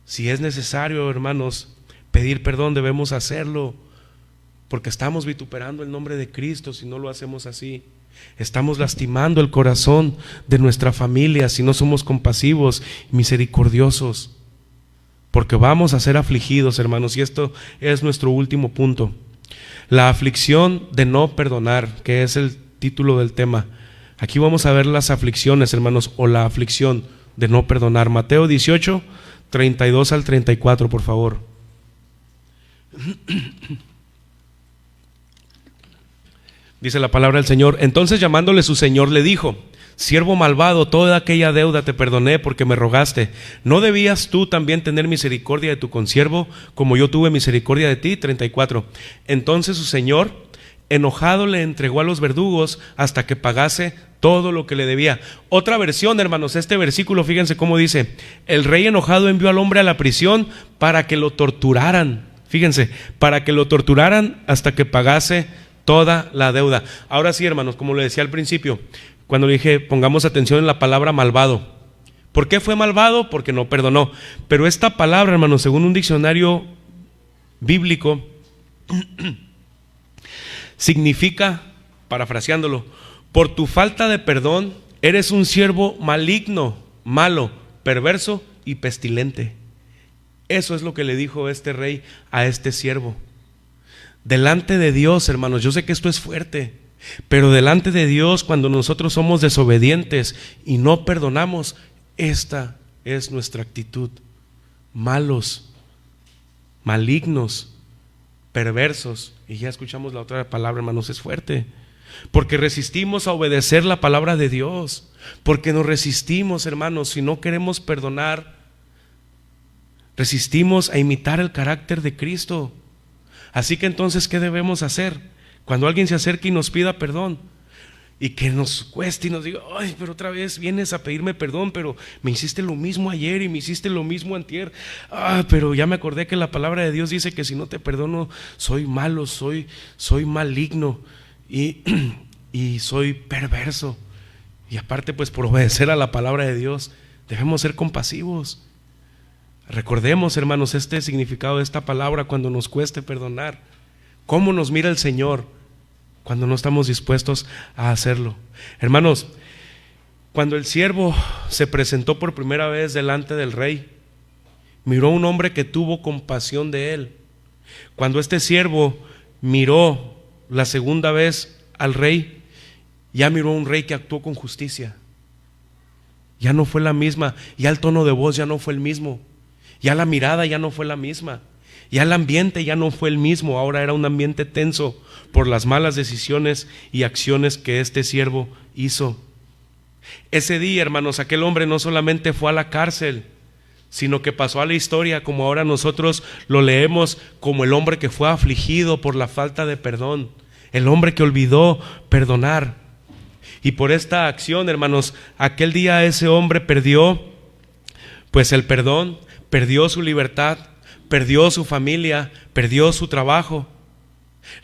Si es necesario, hermanos, pedir perdón, debemos hacerlo, porque estamos vituperando el nombre de Cristo si no lo hacemos así. Estamos lastimando el corazón de nuestra familia si no somos compasivos y misericordiosos, porque vamos a ser afligidos, hermanos, y esto es nuestro último punto. La aflicción de no perdonar, que es el título del tema. Aquí vamos a ver las aflicciones, hermanos, o la aflicción de no perdonar. Mateo 18, 32 al 34, por favor. Dice la palabra del Señor: entonces llamándole su señor le dijo: siervo malvado, toda aquella deuda te perdoné porque me rogaste. ¿No debías tú también tener misericordia de tu consiervo como yo tuve misericordia de ti? 34. Entonces su señor, enojado, le entregó a los verdugos hasta que pagase todo lo que le debía. Otra versión, hermanos, este versículo, fíjense cómo dice: el rey enojado envió al hombre a la prisión para que lo torturaran. Fíjense, para que lo torturaran hasta que pagase toda la deuda. Ahora sí, hermanos, como le decía al principio, cuando le dije pongamos atención en la palabra malvado. ¿Por qué fue malvado? Porque no perdonó. Pero esta palabra, hermanos, según un diccionario bíblico, significa, parafraseándolo, por tu falta de perdón eres un siervo maligno, malo, perverso y pestilente. Eso es lo que le dijo este rey a este siervo. Delante de Dios, hermanos, yo sé que esto es fuerte, pero delante de Dios, cuando nosotros somos desobedientes y no perdonamos, esta es nuestra actitud. Malos, malignos, perversos. Y ya escuchamos la otra palabra, hermanos, es fuerte. Porque resistimos a obedecer la palabra de Dios. Porque nos resistimos, hermanos, si no queremos perdonar. Resistimos a imitar el carácter de Cristo. Así que entonces, ¿qué debemos hacer? Cuando alguien se acerque y nos pida perdón y que nos cueste y nos diga: ay, pero otra vez vienes a pedirme perdón, pero me hiciste lo mismo ayer y me hiciste lo mismo antier. Pero ya me acordé que la palabra de Dios dice que si no te perdono soy malo, soy maligno y soy perverso. Y aparte, pues por obedecer a la palabra de Dios debemos ser compasivos. Recordemos, hermanos, este significado de esta palabra cuando nos cueste perdonar. ¿Cómo nos mira el Señor cuando no estamos dispuestos a hacerlo? Hermanos, cuando el siervo se presentó por primera vez delante del rey, miró a un hombre que tuvo compasión de él. Cuando este siervo miró la segunda vez al rey, ya miró a un rey que actuó con justicia. Ya no fue la misma, ya el tono de voz ya no fue el mismo, ya la mirada ya no fue la misma, ya el ambiente ya no fue el mismo. Ahora era un ambiente tenso por las malas decisiones y acciones que este siervo hizo. Ese día, hermanos, aquel hombre no solamente fue a la cárcel, sino que pasó a la historia, como ahora nosotros lo leemos, como el hombre que fue afligido por la falta de perdón, el hombre que olvidó perdonar. Y por esta acción, hermanos, aquel día ese hombre perdió pues el perdón, perdió su libertad, perdió su familia, perdió su trabajo.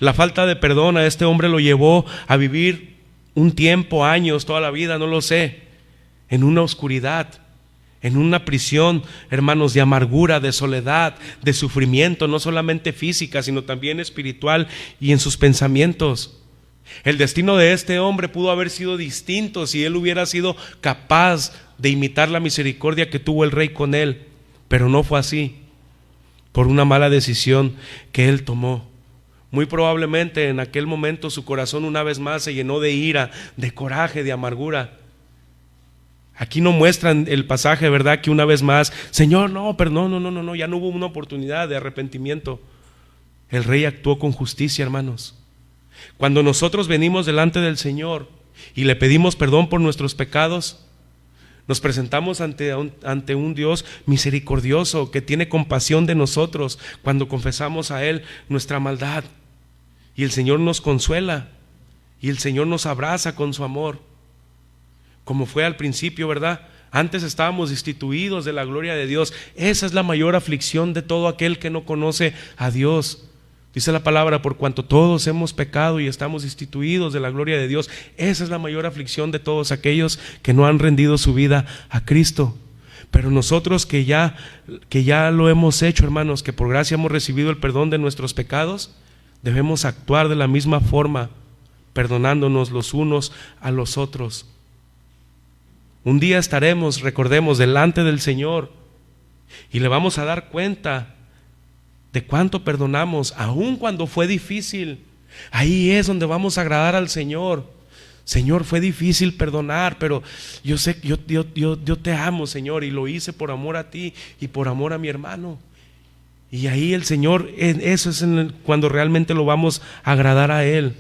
La falta de perdón a este hombre lo llevó a vivir un tiempo, años, toda la vida, no lo sé, en una oscuridad, en una prisión, hermanos, de amargura, de soledad, de sufrimiento, no solamente física, sino también espiritual y en sus pensamientos. El destino de este hombre pudo haber sido distinto si él hubiera sido capaz de imitar la misericordia que tuvo el rey con él, pero no fue así, por una mala decisión que él tomó. Muy probablemente en aquel momento su corazón una vez más se llenó de ira, de coraje, de amargura. Aquí no muestran el pasaje, ¿verdad? Que una vez más, Señor, no, pero no, ya no hubo una oportunidad de arrepentimiento. El rey actuó con justicia, hermanos. Cuando nosotros venimos delante del Señor y le pedimos perdón por nuestros pecados, nos presentamos ante un Dios misericordioso que tiene compasión de nosotros cuando confesamos a Él nuestra maldad. Y el Señor nos consuela y el Señor nos abraza con su amor, como fue al principio, ¿verdad? Antes estábamos destituidos de la gloria de Dios. Esa es la mayor aflicción de todo aquel que no conoce a Dios. Dice la palabra, por cuanto todos hemos pecado y estamos destituidos de la gloria de Dios. Esa es la mayor aflicción de todos aquellos que no han rendido su vida a Cristo. Pero nosotros que ya lo hemos hecho, hermanos, que por gracia hemos recibido el perdón de nuestros pecados, debemos actuar de la misma forma, perdonándonos los unos a los otros. Un día estaremos, recordemos, delante del Señor y le vamos a dar cuenta de cuánto perdonamos, aun cuando fue difícil. Ahí es donde vamos a agradar al Señor. Señor, fue difícil perdonar, pero yo sé que yo te amo, Señor, y lo hice por amor a ti y por amor a mi hermano. Y ahí el Señor, eso es cuando realmente lo vamos a agradar a Él,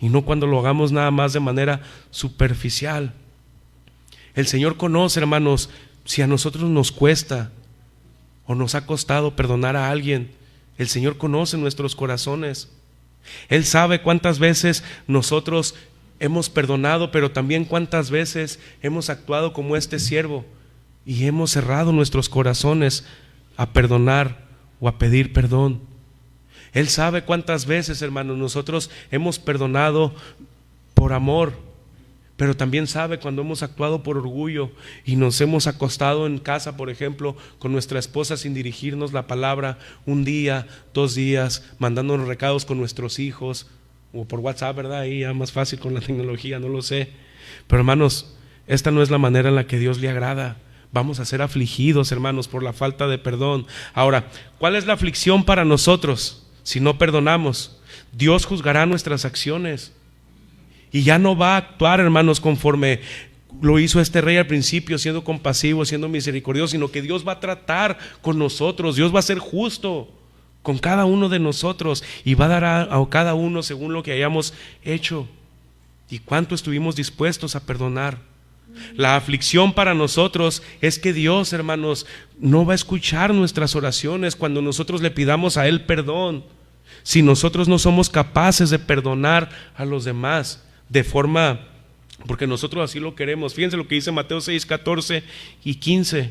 y no cuando lo hagamos nada más de manera superficial. El Señor conoce, hermanos, si a nosotros nos cuesta o nos ha costado perdonar a alguien. El Señor conoce nuestros corazones. Él sabe cuántas veces nosotros hemos perdonado, pero también cuántas veces hemos actuado como este siervo y hemos cerrado nuestros corazones a perdonar o a pedir perdón. Él sabe cuántas veces, hermanos, nosotros hemos perdonado por amor, pero también sabe cuando hemos actuado por orgullo y nos hemos acostado en casa, por ejemplo, con nuestra esposa sin dirigirnos la palabra un día, 2 días, mandándonos recados con nuestros hijos o por WhatsApp, ¿verdad? Ahí ya más fácil con la tecnología, no lo sé. Pero hermanos, esta no es la manera en la que Dios le agrada. Vamos a ser afligidos, hermanos, por la falta de perdón. Ahora, ¿cuál es la aflicción para nosotros si no perdonamos? Dios juzgará nuestras acciones. Y ya no va a actuar, hermanos, conforme lo hizo este rey al principio, siendo compasivo, siendo misericordioso, sino que Dios va a tratar con nosotros. Dios va a ser justo con cada uno de nosotros y va a dar a cada uno según lo que hayamos hecho y cuánto estuvimos dispuestos a perdonar. La aflicción para nosotros es que Dios, hermanos, no va a escuchar nuestras oraciones cuando nosotros le pidamos a Él perdón, si nosotros no somos capaces de perdonar a los demás de forma, porque nosotros así lo queremos. Fíjense lo que dice Mateo 6, 14 y 15.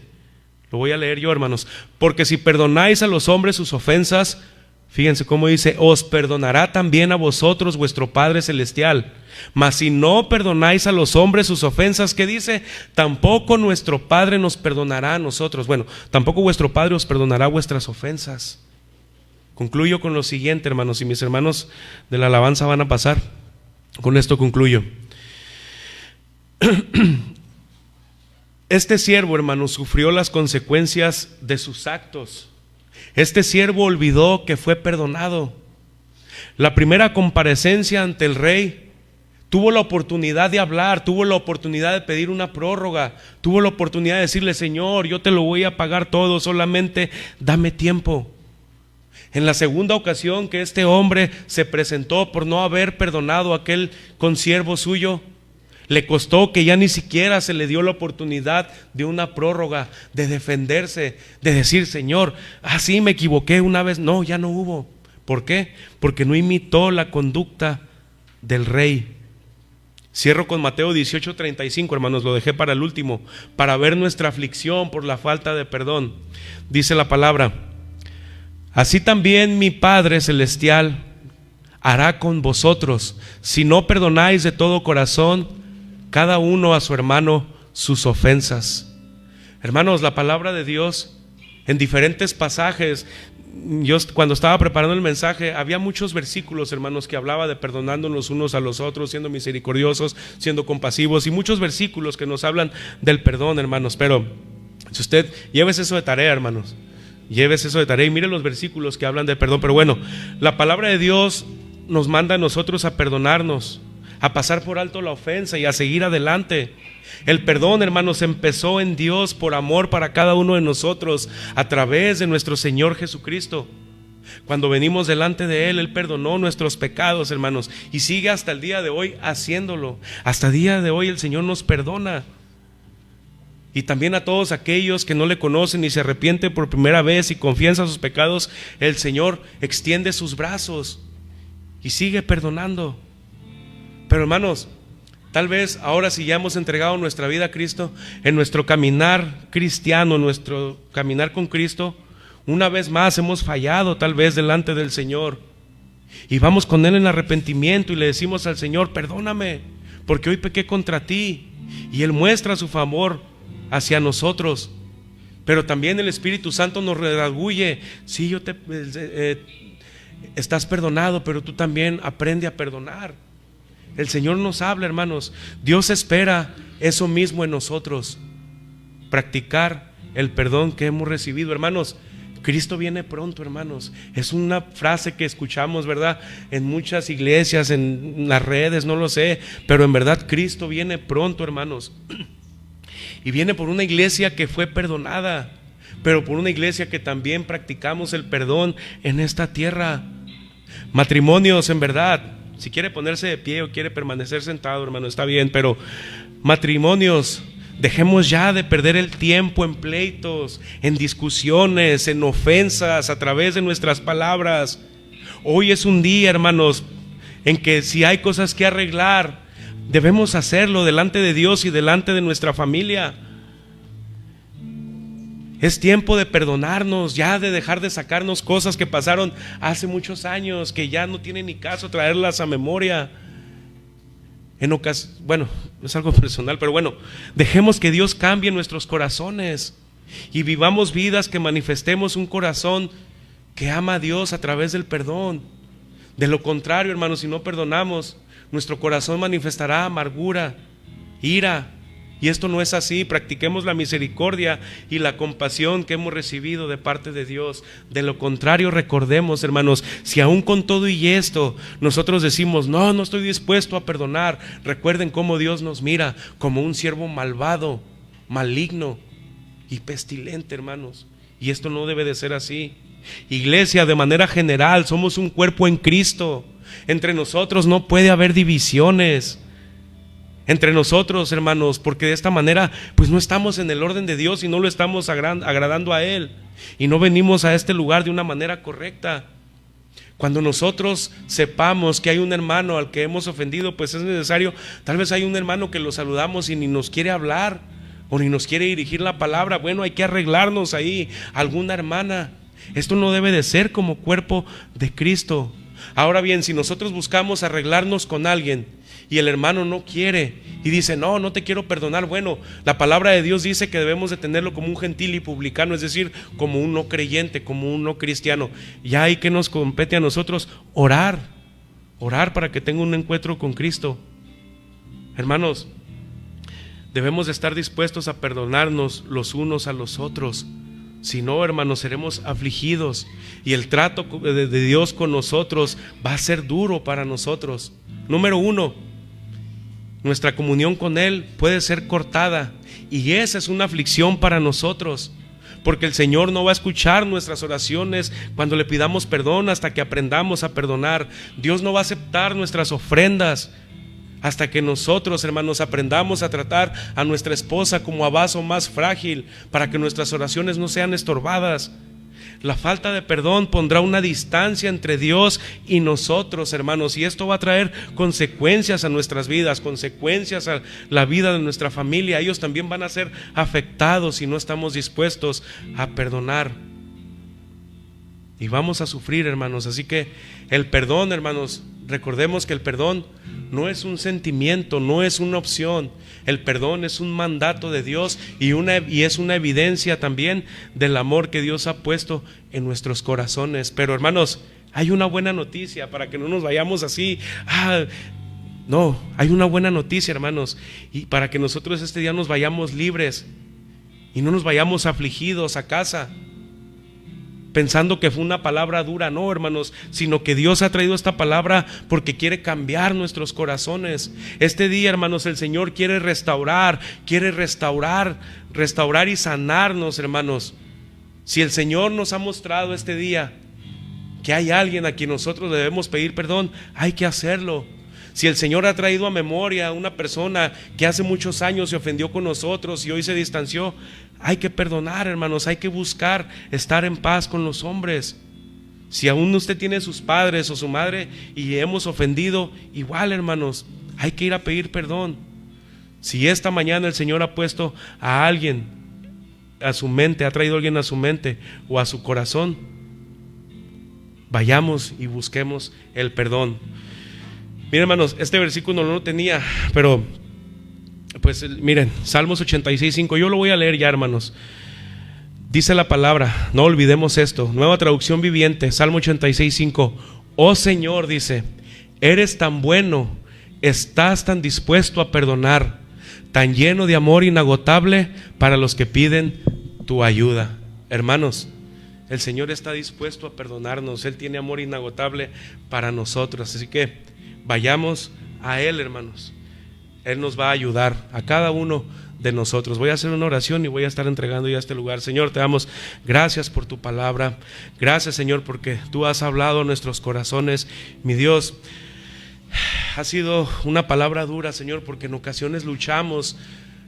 Lo voy a leer yo, hermanos. Porque si perdonáis a los hombres sus ofensas, fíjense cómo dice, os perdonará también a vosotros vuestro Padre Celestial. Mas si no perdonáis a los hombres sus ofensas, ¿qué dice? Tampoco nuestro Padre nos perdonará a nosotros. Bueno, tampoco vuestro Padre os perdonará vuestras ofensas. Concluyo con lo siguiente, hermanos, y mis hermanos de la alabanza van a pasar. Con esto concluyo. Este siervo, hermanos, sufrió las consecuencias de sus actos. Este siervo olvidó que fue perdonado. La primera comparecencia ante el rey Tuvo la oportunidad de hablar, tuvo la oportunidad de pedir una prórroga, tuvo la oportunidad de decirle: Señor, yo te lo voy a pagar todo, solamente dame tiempo. En la segunda ocasión que este hombre se presentó por no haber perdonado a aquel consiervo suyo, le costó que ya ni siquiera se le dio la oportunidad de una prórroga, de defenderse, de decir: Señor, sí me equivoqué una vez. No, ya no hubo. ¿Por qué? Porque no imitó la conducta del rey. Cierro con Mateo 18:35, hermanos, lo dejé para el último, para ver nuestra aflicción por la falta de perdón. Dice la palabra: así también mi Padre Celestial hará con vosotros, si no perdonáis de todo corazón cada uno a su hermano sus ofensas. Hermanos, la palabra de Dios en diferentes pasajes, yo cuando estaba preparando el mensaje, había muchos versículos, hermanos, que hablaba de perdonándonos unos a los otros, siendo misericordiosos, siendo compasivos, y muchos versículos que nos hablan del perdón, hermanos. Pero si usted lleves eso de tarea, hermanos, lleves eso de tarea y mire los versículos que hablan de perdón. Pero bueno, la palabra de Dios nos manda a nosotros a perdonarnos, a pasar por alto la ofensa y a seguir adelante. El perdón, hermanos, empezó en Dios por amor para cada uno de nosotros a través de nuestro Señor Jesucristo. Cuando venimos delante de Él, Él perdonó nuestros pecados, hermanos, y sigue hasta el día de hoy haciéndolo. Hasta el día de hoy el Señor nos perdona. Y también a todos aquellos que no le conocen y se arrepienten por primera vez y confiesan sus pecados, el Señor extiende sus brazos y sigue perdonando. Pero, hermanos, tal vez ahora, si ya hemos entregado nuestra vida a Cristo, en nuestro caminar cristiano, nuestro caminar con Cristo, una vez más hemos fallado tal vez delante del Señor, y vamos con Él en arrepentimiento y le decimos al Señor: perdóname, porque hoy pequé contra ti. Y Él muestra su favor hacia nosotros. Pero también el Espíritu Santo nos redarguye: sí, estás perdonado, pero tú también aprende a perdonar. El Señor nos habla, hermanos. Dios espera eso mismo en nosotros, practicar el perdón que hemos recibido. Hermanos, Cristo viene pronto, hermanos. Es una frase que escuchamos, ¿verdad?, en muchas iglesias, en las redes, no lo sé, pero en verdad Cristo viene pronto, hermanos. Y viene por una iglesia que fue perdonada, pero por una iglesia que también practicamos el perdón en esta tierra. Matrimonios, en verdad, si quiere ponerse de pie o quiere permanecer sentado, hermano, está bien, pero matrimonios, dejemos ya de perder el tiempo en pleitos, en discusiones, en ofensas a través de nuestras palabras. Hoy es un día, hermanos, en que si hay cosas que arreglar, debemos hacerlo delante de Dios y delante de nuestra familia. Es tiempo de perdonarnos, ya de dejar de sacarnos cosas que pasaron hace muchos años, que ya no tiene ni caso traerlas a memoria. Bueno, es algo personal, pero bueno, dejemos que Dios cambie nuestros corazones y vivamos vidas que manifestemos un corazón que ama a Dios a través del perdón. De lo contrario, hermanos, si no perdonamos, nuestro corazón manifestará amargura, ira. Y esto no es así. Practiquemos la misericordia y la compasión que hemos recibido de parte de Dios. De lo contrario, recordemos, hermanos, si aún con todo y esto nosotros decimos: no estoy dispuesto a perdonar, recuerden cómo Dios nos mira, como un siervo malvado, maligno y pestilente, hermanos. Y esto no debe de ser así. Iglesia, de manera general, somos un cuerpo en Cristo. Entre nosotros no puede haber divisiones entre nosotros, hermanos, porque de esta manera pues no estamos en el orden de Dios y no lo estamos agradando a Él, y no venimos a este lugar de una manera correcta. Cuando nosotros sepamos que hay un hermano al que hemos ofendido, pues es necesario, tal vez hay un hermano que lo saludamos y ni nos quiere hablar o ni nos quiere dirigir la palabra. Bueno, hay que arreglarnos ahí, alguna hermana. Esto no debe de ser como cuerpo de Cristo. Ahora bien, si nosotros buscamos arreglarnos con alguien y el hermano no quiere y dice: no te quiero perdonar, bueno, la palabra de Dios dice que debemos de tenerlo como un gentil y publicano, es decir, como un no creyente, como un no cristiano. Ya ahí que nos compete a nosotros orar para que tenga un encuentro con Cristo. Hermanos, debemos de estar dispuestos a perdonarnos los unos a los otros. Si no, hermanos, seremos afligidos y el trato de Dios con nosotros va a ser duro para nosotros. Número 1, nuestra comunión con Él puede ser cortada, y esa es una aflicción para nosotros, porque el Señor no va a escuchar nuestras oraciones cuando le pidamos perdón hasta que aprendamos a perdonar. Dios no va a aceptar nuestras ofrendas hasta que nosotros, hermanos, aprendamos a tratar a nuestra esposa como a vaso más frágil, para que nuestras oraciones no sean estorbadas. La falta de perdón pondrá una distancia entre Dios y nosotros, hermanos, y esto va a traer consecuencias a nuestras vidas, consecuencias a la vida de nuestra familia. Ellos también van a ser afectados si no estamos dispuestos a perdonar, y vamos a sufrir, hermanos. Así que el perdón, hermanos, recordemos que el perdón no es un sentimiento, no es una opción. El perdón es un mandato de Dios y es una evidencia también del amor que Dios ha puesto en nuestros corazones. Pero, hermanos, hay una buena noticia para que no nos vayamos así. No, hay una buena noticia, hermanos, y para que nosotros este día nos vayamos libres y no nos vayamos afligidos a casa, pensando que fue una palabra dura. No, hermanos, sino que Dios ha traído esta palabra porque quiere cambiar nuestros corazones. Este día, hermanos, el Señor quiere restaurar y sanarnos, hermanos. Si el Señor nos ha mostrado este día que hay alguien a quien nosotros debemos pedir perdón, hay que hacerlo. Si el Señor ha traído a memoria a una persona que hace muchos años se ofendió con nosotros y hoy se distanció, hay que perdonar, hermanos. Hay que buscar estar en paz con los hombres. Si aún usted tiene sus padres o su madre y hemos ofendido, igual, hermanos, hay que ir a pedir perdón. Si esta mañana el Señor ha puesto a alguien a su mente, ha traído a alguien a su mente o a su corazón, vayamos y busquemos el perdón. Miren, hermanos, este versículo no lo tenía, pero pues miren, Salmos 86:5, yo lo voy a leer ya, hermanos. Dice la palabra, no olvidemos esto, Nueva Traducción Viviente, Salmo 86:5. Oh Señor, dice, eres tan bueno, estás tan dispuesto a perdonar, tan lleno de amor inagotable para los que piden tu ayuda. Hermanos, el Señor está dispuesto a perdonarnos, Él tiene amor inagotable para nosotros, así que vayamos a Él, hermanos. Él nos va a ayudar a cada uno de nosotros. Voy a hacer una oración y voy a estar entregando ya este lugar. Señor, te damos gracias por tu palabra. Gracias, Señor, porque tú has hablado a nuestros corazones. Mi Dios, ha sido una palabra dura, Señor, porque en ocasiones luchamos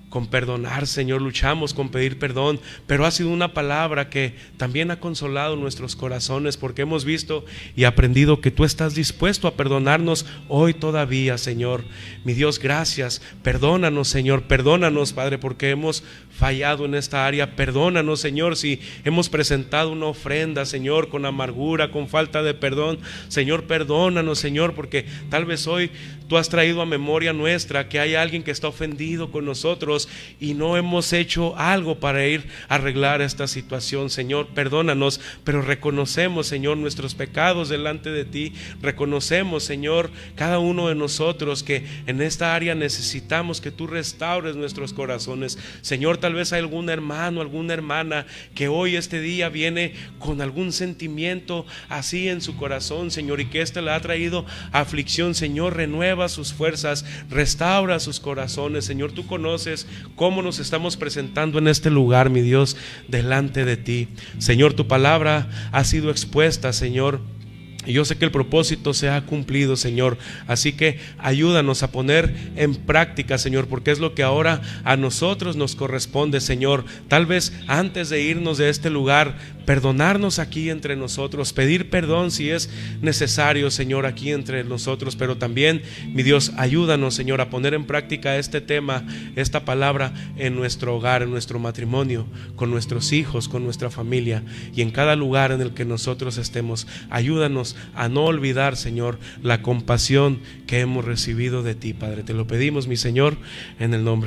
con perdonar, Señor, luchamos con pedir perdón, pero ha sido una palabra que también ha consolado nuestros corazones, porque hemos visto y aprendido que tú estás dispuesto a perdonarnos hoy todavía, Señor. Mi Dios, gracias. Perdónanos, Señor, perdónanos, Padre, porque hemos fallado en esta área. Perdónanos, Señor, si hemos presentado una ofrenda, Señor, con amargura, con falta de perdón. Señor, perdónanos, Señor, porque tal vez hoy tú has traído a memoria nuestra que hay alguien que está ofendido con nosotros y no hemos hecho algo para ir a arreglar esta situación. Señor, perdónanos, pero reconocemos, Señor, nuestros pecados delante de ti. Reconocemos, Señor, cada uno de nosotros que en esta área necesitamos que tú restaures nuestros corazones. Señor, tal vez hay algún hermano, alguna hermana que hoy, este día, viene con algún sentimiento así en su corazón, Señor, y que este le ha traído aflicción. Señor, renueva sus fuerzas, restaura sus corazones. Señor, tú conoces cómo nos estamos presentando en este lugar, mi Dios, delante de ti. Señor, tu palabra ha sido expuesta, Señor, y yo sé que el propósito se ha cumplido, Señor. Así que ayúdanos a poner en práctica, Señor, porque es lo que ahora a nosotros nos corresponde, Señor. Tal vez antes de irnos de este lugar, perdonarnos aquí entre nosotros, pedir perdón si es necesario, Señor, aquí entre nosotros. Pero también, mi Dios, ayúdanos, Señor, a poner en práctica este tema, esta palabra en nuestro hogar, en nuestro matrimonio, con nuestros hijos, con nuestra familia y en cada lugar en el que nosotros estemos. Ayúdanos a no olvidar, Señor, la compasión que hemos recibido de ti, Padre. Te lo pedimos, mi Señor, en el nombre